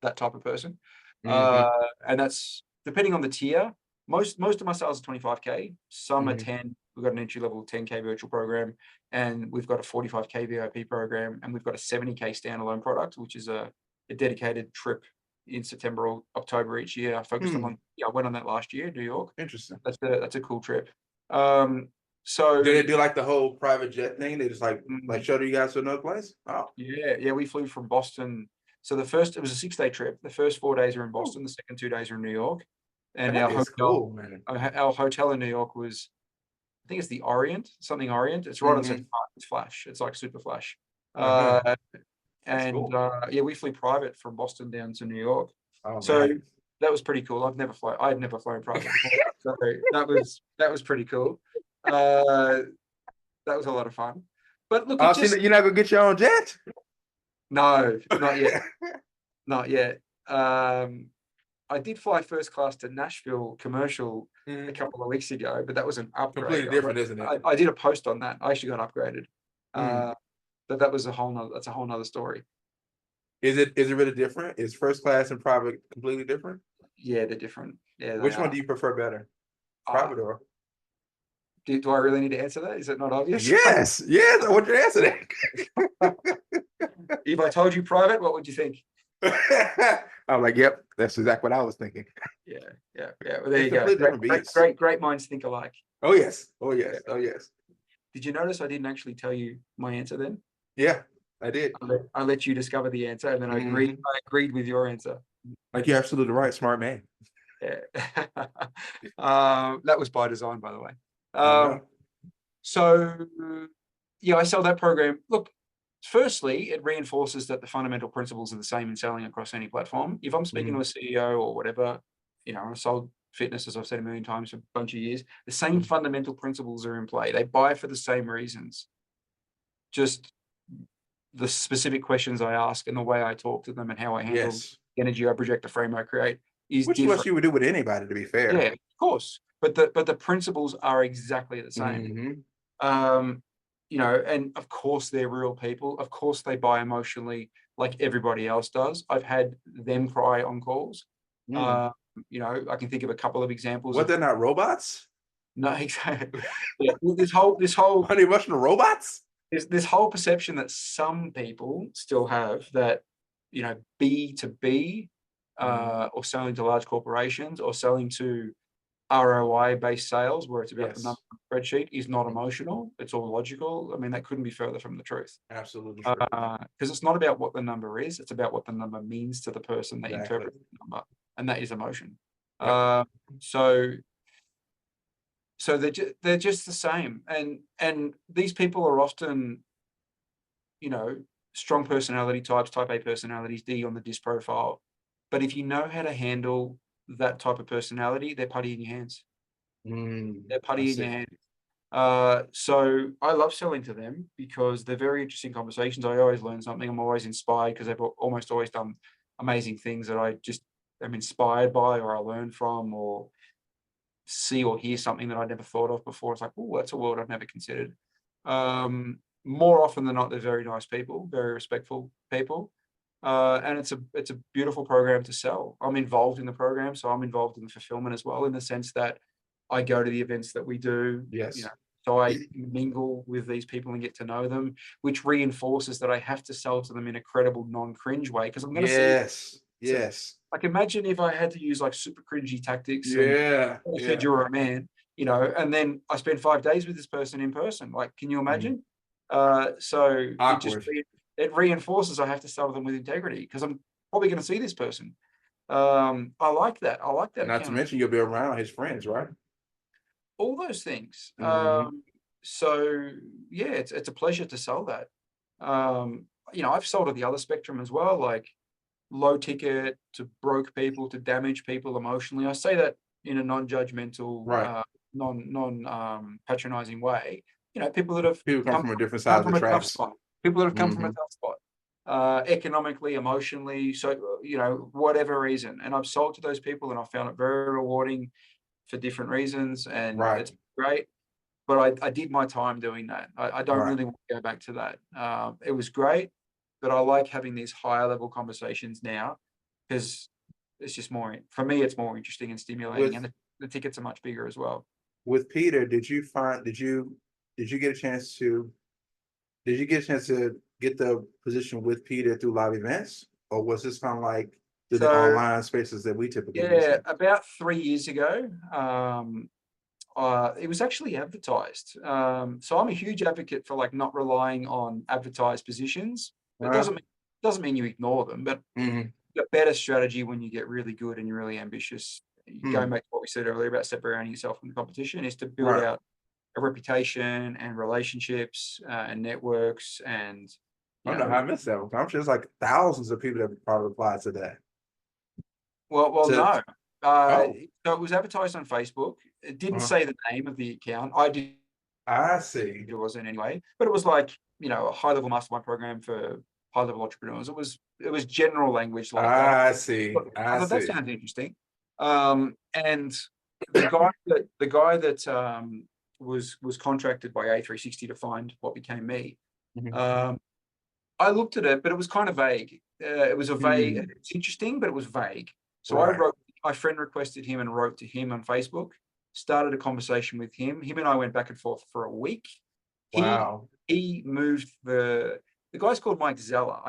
that type of person. And that's depending on the tier. Most of my sales are 25K. Some are 10. We've got an entry-level 10K virtual program, and we've got a 45K VIP program, and we've got a 70K standalone product, which is a dedicated trip in September or October each year. I focused on I went on that last year in New York. Interesting. That's a cool trip. So do they do like the whole private jet thing? They just like shuttle you guys to another place? Oh. Yeah. We flew from Boston. So it was a 6-day trip. The first 4 days are in Boston. The second 2 days are in New York. And our hotel in New York was, I think it's the Orient, something Orient. It's right on Central Park. It's flash. It's like super flash. We flew private from Boston down to New York. That was pretty cool. I had never flown private before, so that was pretty cool. That was a lot of fun. But look, you're not gonna get your own jet? No, not yet. Not yet. I did fly first class to Nashville commercial a couple of weeks ago, but that was an upgrade. Completely different, isn't it? I did a post on that. I actually got upgraded. But that was a whole nother story. Is it really different? Is first class and private completely different? Yeah, they're different. Yeah. Which one do you prefer better? Private or? Do I really need to answer that? Is it not obvious? Yes. I want you to answer that. If I told you private, what would you think? I'm like, yep, that's exactly what I was thinking. Yeah. Well, there you go. Great minds think alike. Oh yes. Did you notice I didn't actually tell you my answer then? Yeah, I did. I let you discover the answer, and then I agreed with your answer. Like, you're absolutely right, smart man. Yeah. That was by design, by the way. So I sell that program. Look, firstly, it reinforces that the fundamental principles are the same in selling across any platform. If I'm speaking to a CEO or whatever, I've sold fitness, as I've said a million times, for a bunch of years, the same fundamental principles are in play. They buy for the same reasons. Just the specific questions I ask and the way I talk to them and how I handle the energy I project, the frame I create is which different. Which you would do with anybody, to be fair. Yeah, of course. But the principles are exactly the same. you know, and of course they're real people. Of course they buy emotionally like everybody else does. I've had them cry on calls. Mm. You know, I can think of a couple of examples What, of they're not robots? no, exactly. Yeah, this whole Unemotional robots? this whole perception that some people still have that, you know, B2B or selling to large corporations or selling to ROI based sales where it's about the number Yes. on the spreadsheet is not Mhm. emotional. It's all logical. I mean, that couldn't be further from the truth. Absolutely true. Because it's not about what the number is, it's about what the number means to the person that Exactly. interprets the number, and that is emotion. Yep. So they're just the same, and these people are often, you know, strong personality types, type A personalities, D on the DISC profile. But if you know how to handle that type of personality, they're putty in your hands. They're I putty in your see. hands. So I love selling to them because they're very interesting conversations. I always learn something. I'm always inspired because they've almost always done amazing things that I just am inspired by, or I learn from, or see or hear something that I never thought of before. It's like, oh, that's a world I've never considered. More often than not, they're very nice people, very respectful people. And it's a beautiful program to sell. I'm involved in the program, so I'm involved in the fulfillment as well, in the sense that I go to the events that we do, you know, Yes. so I mingle with these people and get to know them, which reinforces that I have to sell to them in a credible, non-cringe way, because I'm going to see Yes. some, Yes. like, imagine if I had to use like super cringy tactics and Yeah. I said Yeah. you're a man, you know, and then I spent 5 days with this person in person. Like, can you Mhm. imagine? So Awkward. it reinforces I have to sell them with integrity because I'm probably going to see this person. I like that. I like that Not to account. mention you'll be around his friends, right? All those things. Mhm. So yeah, it's a pleasure to sell that. You know, I've sold at the other spectrum as well, like low ticket to broke people to damage people emotionally. I say that in a non-judgmental, Right. non patronizing way. You know, people that have People come come from a different come side of the from a tough tracks. spot, people that have come from a Mhm. tough spot, economically, emotionally, so you know, whatever reason. And I've sold to those people, and I found it very rewarding for different reasons, and Right. it's great. But I did my time doing that. I don't Right. really want to go back to that. It was great, but I like having these higher level conversations now because it's just more, for me, it's more interesting and stimulating, With and the tickets are much bigger as well. Peter, did you get a chance to get the position with Peter through live events? Or was this kind of like through the So online spaces that we typically yeah, visit? about 3 years ago, it was actually advertised. So I'm a huge advocate for like not relying on advertised positions. It Uh, doesn't mean you ignore them, but mhm. a better strategy when you get really good and you're really ambitious. Going Mm. back to what we said earlier about separating yourself from the competition is to build Right. out a reputation and relationships and networks and I you don't know how I know missed that one. I'm sure there's like thousands of people that probably applied to that. To no. Oh, So it was advertised on Facebook. It didn't uh, say the name of the account. I did I see. it wasn't anyway, but it was like, you know, a high level mastermind program for high level entrepreneurs. It was general language like that. I see. But I I thought that see. sounds interesting. And the guy that was contracted by A360 to find what became me. Mhm. Um, I looked at it, but it was kind of vague. It was a vague. Mm. It's interesting, but it was vague. So I Right. wrote. My friend requested him and wrote to him on Facebook. Started a conversation with him. Him and I went back and forth for a week. He Wow. he moved the guy's called Mike Zeller.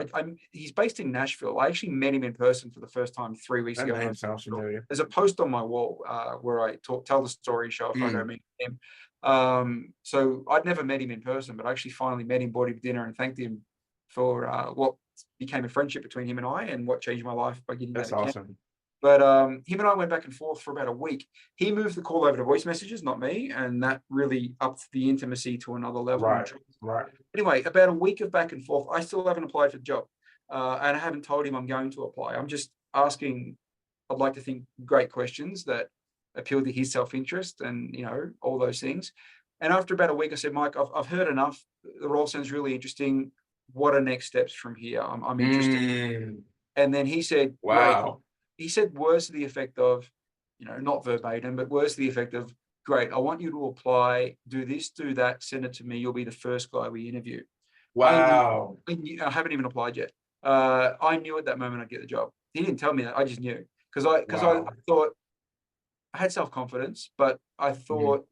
He's based in Nashville. I actually met him in person for the first time 3 weeks That ago. name sounds familiar. There's a post on my wall where I tell the story, show a photo of Mm. me and him. So I'd never met him in person, but I actually finally met him, bought him dinner, and thanked him for what became a friendship between him and I, and what changed my life by getting that That's account. awesome. But him and I went back and forth for about a week. He moved the call over to voice messages, not me, and that really upped the intimacy to another level. And Right. Right. anyway, about a week of back and forth, I still haven't applied for the job, and I haven't told him I'm going to apply. I'm just asking, I'd like to think, great questions that appeal to his self-interest and, you know, all those things. And after about a week, I said, Mike, I've heard enough. The role sounds really interesting. What are next steps from here? I'm interested. Mm. And then he said, great. Wow. He said words to the effect of, you know, not verbatim, but words to the effect of, great. I want you to apply, do this, do that, send it to me. You'll be the first guy we interview. Wow. I haven't even applied yet. I knew at that moment I'd get the job. He didn't tell me that. I just knew because I Wow. thought I had self-confidence, but I Mhm. thought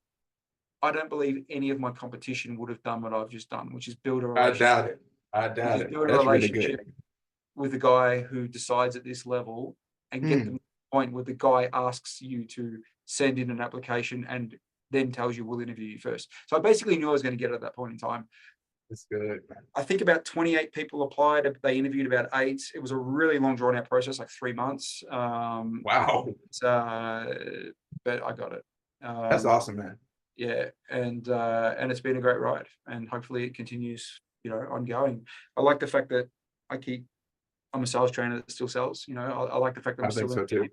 I don't believe any of my competition would have done what I've just done, which is build a I doubt relationship, it. I which doubt is it. build a That's really good. relationship with the guy who decides at this level and get them Mm, to the point where the guy asks you to send in an application and then tells you we'll interview you first. So I basically knew I was going to get it at that point in time. that's good. I think about 28 people applied. They interviewed about 8. It was a really long, drawn out process, like 3 months. Wow. Uh, but I got it. That's Um, awesome, man. yeah, and it's been a great ride, and hopefully it continues, ongoing. I like the fact that I'm a sales trainer that still sells. I like the fact that I'm I think still so too.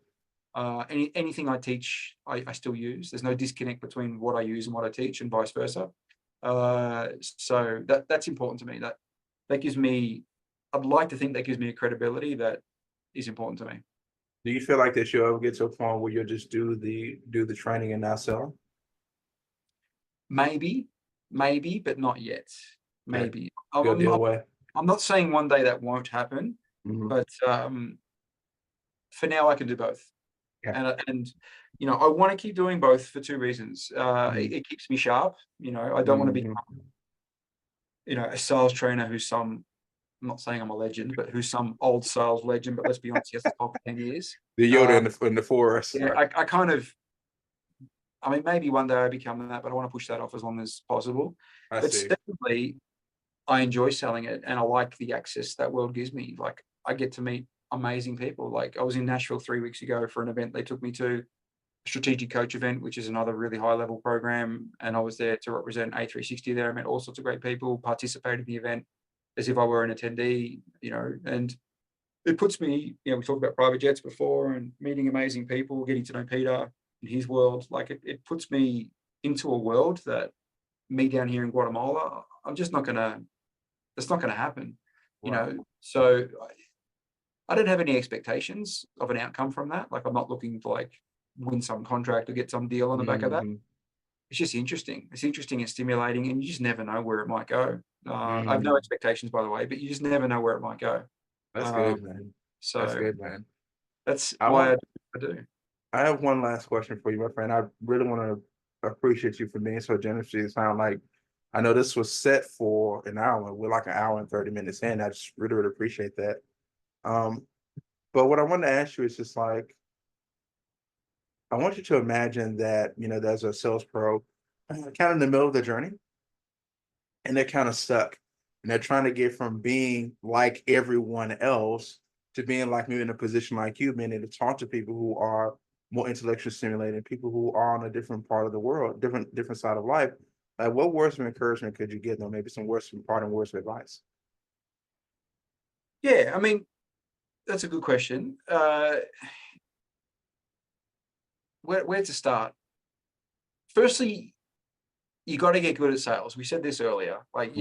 anything I teach, I still use. There's no disconnect between what I use and what I teach, and vice versa. So that's important to me. That gives me. I'd like to think that gives me a credibility that is important to me. Do you feel like that you'll ever get to a point where you'll just do the training and not sell? Maybe, but not yet. Okay. Maybe. Go I'm the other not. way. I'm not saying one day that won't happen, Mhm. but for now I can do both. Yeah. And I want to keep doing both for 2 reasons. Mhm. It keeps me sharp. I don't want to be, Mhm. a sales trainer who's some. I'm not saying I'm a legend, but who's some old sales legend. But let's be honest, he has to talk for 10 years. The Yoda in the forest. Yeah, I kind of. I mean, maybe one day I become that, but I want to push that off as long as possible. I But see. secondly, I enjoy selling it, and I like the access that world gives me. Like, I get to meet amazing people. Like, I was in Nashville 3 weeks ago for an event they took me to, a strategic coach event, which is another really high level program. And I was there to represent A360 there. I met all sorts of great people, participated in the event as if I were an attendee, and it puts me, we talked about private jets before and meeting amazing people, getting to know Peter in his world. Like, it puts me into a world that me down here in Guatemala, I'm just not gonna, it's not gonna happen, Right. So I don't have any expectations of an outcome from that. Like, I'm not looking to like win some contract or get some deal on the back of that. Mhm. It's just interesting. It's interesting and stimulating, and you just never know where it might go. I have no Mhm. expectations, by the way, but you just never know where it might go. That's Um, good, man. That's so good, man. that's I why want I do. I have one last question for you, my friend. I really want to appreciate you for being so generous. It sound like I know this was set for an hour. We're like an hour and 30 minutes in. I just really, really appreciate that. Um, but what I want to ask you is just like I want you to imagine that, there's a sales pro kind of in the middle of the journey and they're kind of stuck. And they're trying to get from being like everyone else to being like me in a position like you, being able to talk to people who are more intellectually stimulated, people who are on a different part of the world, different side of life. Like, what words of encouragement could you give them? Maybe some words, some parting words of advice. Yeah, I mean, that's a good question. Where to start? Firstly, you got to get good at sales. We said this earlier. Like, Mhm.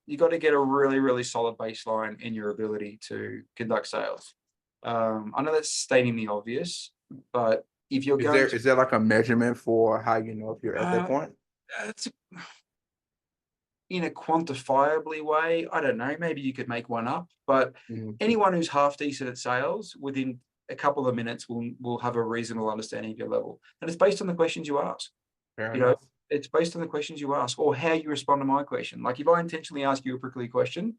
you got to get a really, really solid baseline in your ability to conduct sales. I know that's stating the obvious, but if you're Is going there to, is there like a measurement for how you know if you're at that uh, point? it's in a quantifiably way, I don't know, maybe you could make one up, but Mhm. anyone who's half decent at sales within a couple of minutes will have a reasonable understanding of your level. And it's based on the questions you ask. Fair You know, enough. it's based on the questions you ask or how you respond to my question. Like, if I intentionally ask you a prickly question,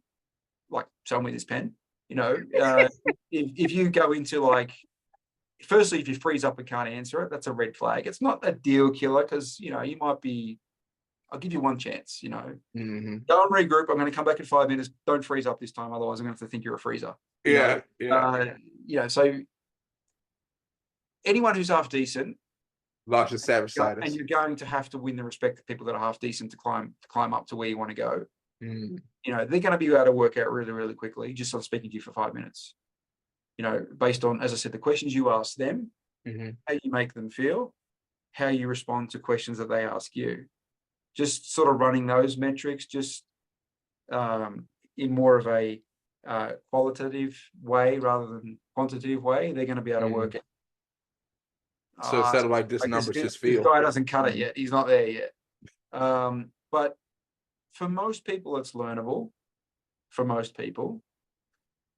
like, show me this pen, if you go into like, firstly, if you freeze up and can't answer it, that's a red flag. It's not a deal killer because, you might be, I'll give you one chance, Hmm. go and regroup. I'm going to come back in 5 minutes. Don't freeze up this time. Otherwise, I'm going to have to think you're a freezer, you know? Yeah, yeah. So anyone who's half decent, Lost your savage and siders. you're going to have to win the respect of people that are half decent to climb up to where you want to go. Mm, They're going to be able to work out really, really quickly just on speaking to you for 5 minutes. Based on, as I said, the questions you ask them, mhm. how you make them feel, how you respond to questions that they ask you. Just sort of running those metrics, just in more of a qualitative way rather than quantitative way, they're going to be able to work Mm. it. So instead of like this like number, just this feel. guy doesn't cut it Mhm. yet. He's not there yet. But for most people, it's learnable. For most people,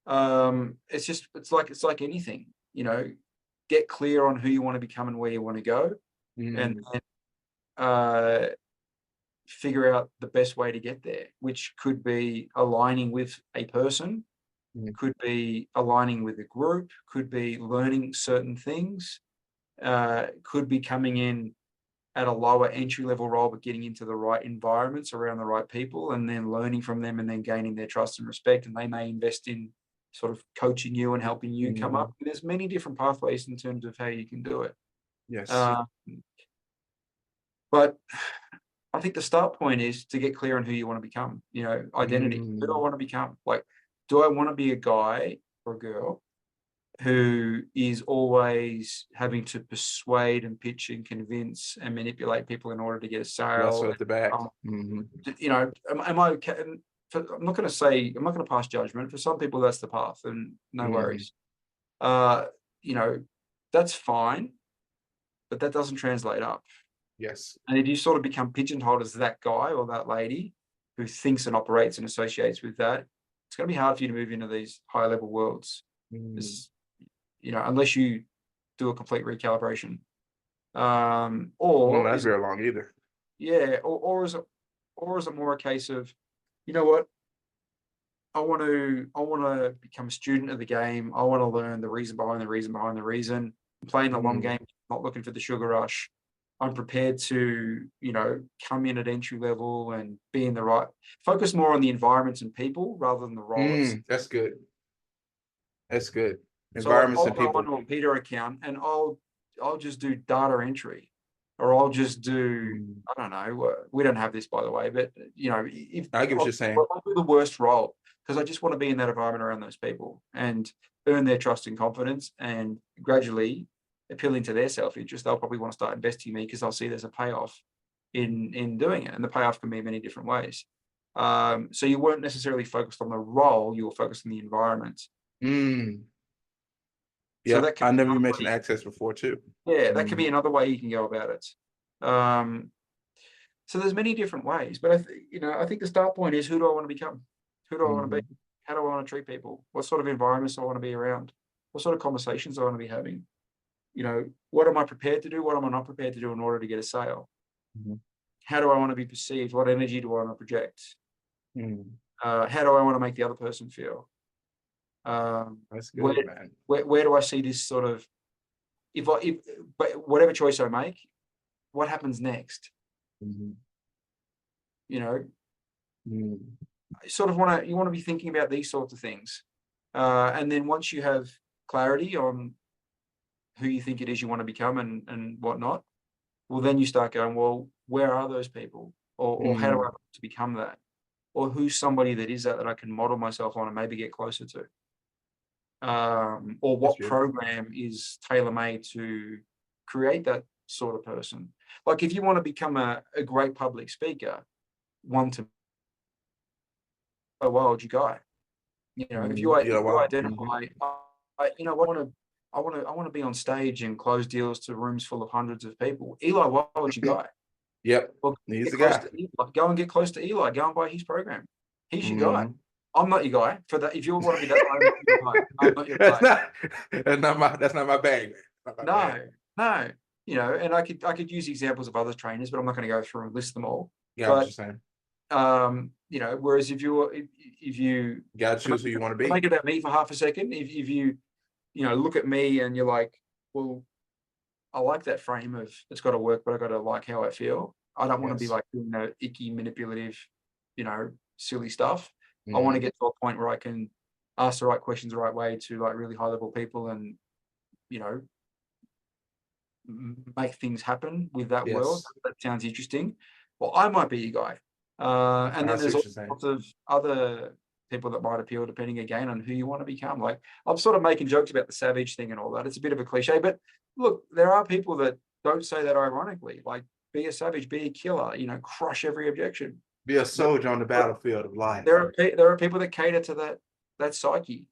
it's like anything, get clear on who you want to become and where you want to go, and Mm, then uh, figure out the best way to get there, which could be aligning with a person, mm, could be aligning with a group, could be learning certain things, could be coming in at a lower entry level role, but getting into the right environments around the right people and then learning from them and then gaining their trust and respect. And they may invest in sort of coaching you and helping you come mm. up. There's many different pathways in terms of how you can do it. Yes. Uh, but I think the start point is to get clear on who you want to become, identity. Who do I Mm, want to become? Like, do I want to be a guy or a girl who is always having to persuade and pitch and convince and manipulate people in order to get a sale? Russell at the back. Um, Mhm. am I okay? And I'm not going to say, I'm not going to pass judgment. For some people, that's the path, and no Mhm. worries. Uh, you know, that's fine, but that doesn't translate up. Yes. And if you sort of become pigeonholed as that guy or that lady who thinks and operates and associates with that, it's going to be hard for you to move into these higher level worlds. Mm. Unless you do a complete recalibration. Won't Or last is it, very long either. yeah, or is it more a case of, you know what, I want to become a student of the game. I want to learn the reason behind the reason behind the reason. I'm playing the long Mm. game, not looking for the sugar rush. I'm prepared to, come in at entry level and be in the right, focus more on the environments and people rather than the role itself. That's good. That's good. So like Environments I'll and go people. onto a Peter account and I'll just do data entry, or I'll just do, Mm. I don't know. We don't have this, by the way, but if I get what you're saying. I'll do the worst role because I just want to be in that environment around those people and earn their trust and confidence, and gradually appealing to their self-interest. They'll probably want to start investing in me because they'll see there's a payoff in doing it, and the payoff can be in many different ways. So you weren't necessarily focused on the role; you were focused on the environment. Mm. So Yep. that can I be never you another mentioned way. access before too. Yeah, that could be Mm. another way you can go about it. Um, so there's many different ways, but I think the start point is, who do I want to become? Who do I want to be? Mhm. How do I want to treat people? What sort of environments do I want to be around? What sort of conversations do I want to be having? What am I prepared to do? What am I not prepared to do in order to get a sale? Mhm. How do I want to be perceived? What energy do I want to project? Mm. How do I want to make the other person feel? Um, That's where, good, man. where do I see this sort of, but whatever choice I make, what happens next? Mhm. You know, Mm. sort of you want to be thinking about these sorts of things, and then once you have clarity on who you think it is you want to become and whatnot, well, then you start going, well, where are those people, or how do I Mm. want to become that, or who's somebody that is that I can model myself on and maybe get closer to, or That's what beautiful. program is tailor made to create that sort of person. Like if you want to become a great public speaker, one to a wild you guy. If you Yeah, wow. Mhm. identify, I want to be on stage and close deals to rooms full of hundreds of people. Eli, why would you guy? Yep. Well, He's get the close guy. to Eli. Go and get close to Eli. Go and buy his program. He's your guy. Mhm. I'm not your guy for that. If you want to be that guy, I'm not your That's guy. not that's not my bag, man. Not my bag. No, no. And I could use examples of other trainers, but I'm not going to go through and list them all. Yeah, I was But just saying. whereas if you You gotta can I, choose who you want to can I be. make it about me for half a second? If you look at me and you're like, well, I like that frame of it's got to work, but I got to like how I feel. I don't want to be Yes. like doing the icky, manipulative, silly stuff. I want to Mhm. get to a point where I can ask the right questions the right way to like really high level people and you know make things happen with that world. Yes. That sounds interesting. Well, I might be your guy. And I then see there's what all you're saying. sorts of other people that might appeal depending again on who you want to become. Like I'm sort of making jokes about the savage thing and all that. It's a bit of a cliche, but look, there are people that don't say that ironically. Like be a savage, be a killer, crush every objection. Be a There, soldier on the battlefield of life. there are people that cater to that psyche.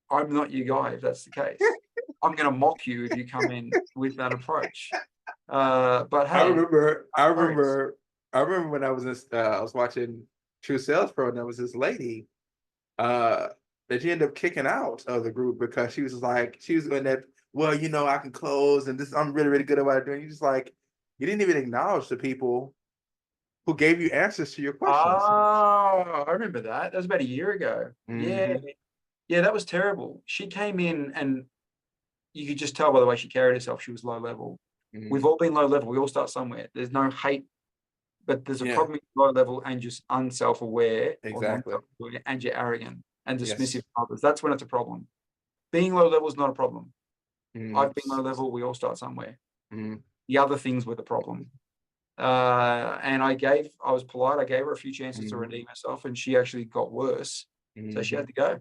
I'm not your guy if that's the case. I'm going to mock you if you come in with that approach. But hey, I remember, I worries. remember, I remember when I was I was watching True Sales Pro, and there was this lady uh that she ended up kicking out of the group because she was like, she was in that, well, I can close and this, I'm really, really good at what I'm doing. You just like, you didn't even acknowledge the people who gave you answers to your questions. Oh, I remember that. That was about a year ago. Yeah. Hmm. Yeah, that was terrible. She came in and you could just tell by the way she carried herself, she was low level. We've Hmm. all been low level. We all start somewhere. There's no hate, but there's a Yeah, problem with low level and just unself-aware or exactly. non-self-aware, and you're arrogant and dismissive Yes. of others. That's when it's a problem. Being low level is not a problem. Hmm. I've been low level. We all start somewhere. Hmm. The other things were the problem. And I was polite. I gave her a few chances to Hmm. redeem herself, and she actually got worse. So she Hmm. had to go.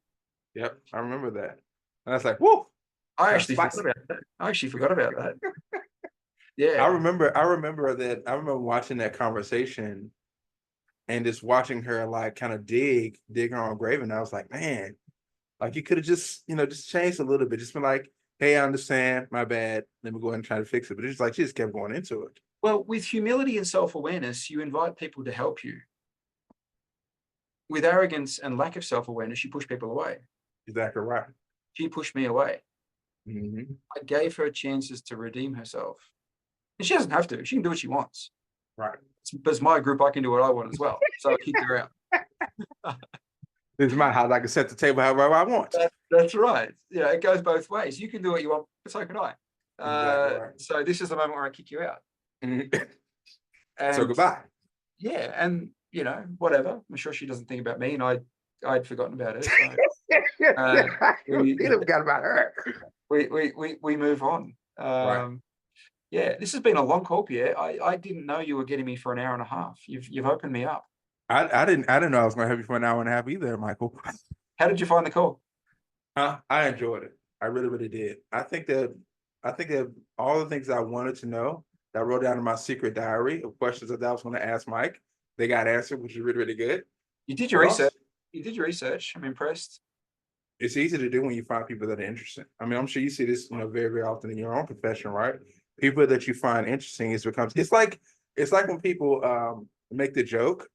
Yep, I remember that. And I was like, whoa, I kind of actually forgot spicy. about that. I actually forgot about that. Yeah. I remember that. I remember watching that conversation and just watching her like kind of dig her own grave. And I was like, man, like you could have just, just changed a little bit. Just been like, hey, I understand, my bad. Let me go ahead and try to fix it. But it's like she just kept going into it. Well, with humility and self-awareness, you invite people to help you. With arrogance and lack of self-awareness, you push people away. Exactly right. She pushed me away. Hmm. I gave her chances to redeem herself. And she doesn't have to. She can do what she wants. Right. But it's my group. I can do what I want as well. So I kicked her out. This is my house. I can set the table however I want. That's right. Yeah, it goes both ways. You can do what you want, but so can I. Exactly right. So this is the moment where I kick you out. Mhm. So And goodbye. yeah, and whatever. I'm sure she doesn't think about me, and I'd forgotten about her. So uh, we, You forgot about her. we move on. Right. Yeah, this has been a long call, Pierre. I didn't know you were getting me for an hour and a half. You've opened me up. I didn't know I was gonna have you for an hour and a half either, Michael. How did you find the call? I enjoyed it. I really, really did. I think that all the things I wanted to know that I wrote down in my secret diary of questions that I was going to ask Mike, they got answered, which is really, really good. You did your But also, research. You did your research. I'm impressed. it's easy to do when you find people that are interesting. I mean, I'm sure you see this, very, very often in your own profession, right? People that you find interesting it's like when people make the joke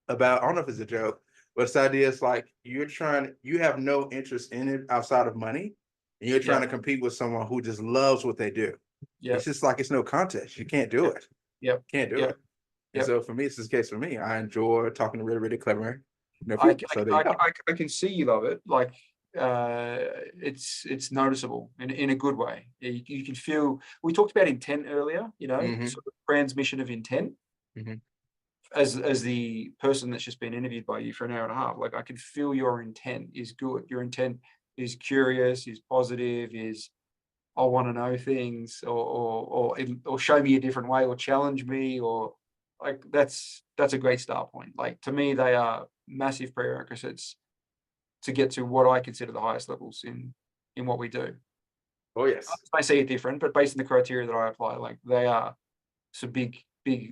about, I don't know if it's a joke, but this idea is like you have no interest in it outside of money, and you're trying Yep. to compete with someone who just loves what they do. It's Yep. just like it's no contest. You can't do Yep. it. Yep. Can't do Yep. it. And Yep. so for me, it's this case for me. I enjoy talking to really, really clever, I, people. So there you go. I can see you love it. Like it's noticeable in a good way. You can feel. We talked about intent earlier. Hmm. Sort of transmission of intent. Hmm. As the person that's just been interviewed by you for an hour and a half, like I can feel your intent is good. Your intent is curious, is positive, is I want to know things, or show me a different way, or challenge me, or like that's a great start point. Like to me, they are massive prerequisites to get to what I consider the highest levels in what we do. Oh yes. Others may see it different, but based on the criteria that I apply, like they are some big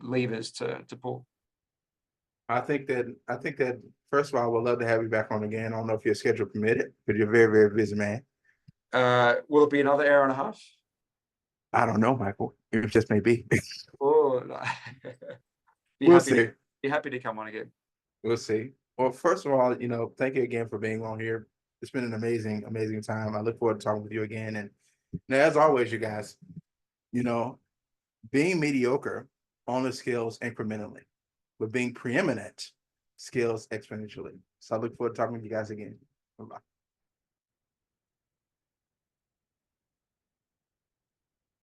levers to pull. I think that first of all, I would love to have you back on again. I don't know if your schedule permitted, but you're a very, very busy man. Will it be another hour and a half? I don't know, Michael. It just may be. Or be We'll happy to see. be happy to come on again. We'll see. Well, first of all, thank you again for being on here. It's been an amazing, amazing time. I look forward to talking with you again. And now, as always, you guys, you know, being mediocre only scales incrementally, but being preeminent scales exponentially. So I look forward to talking with you guys again. Bye-bye.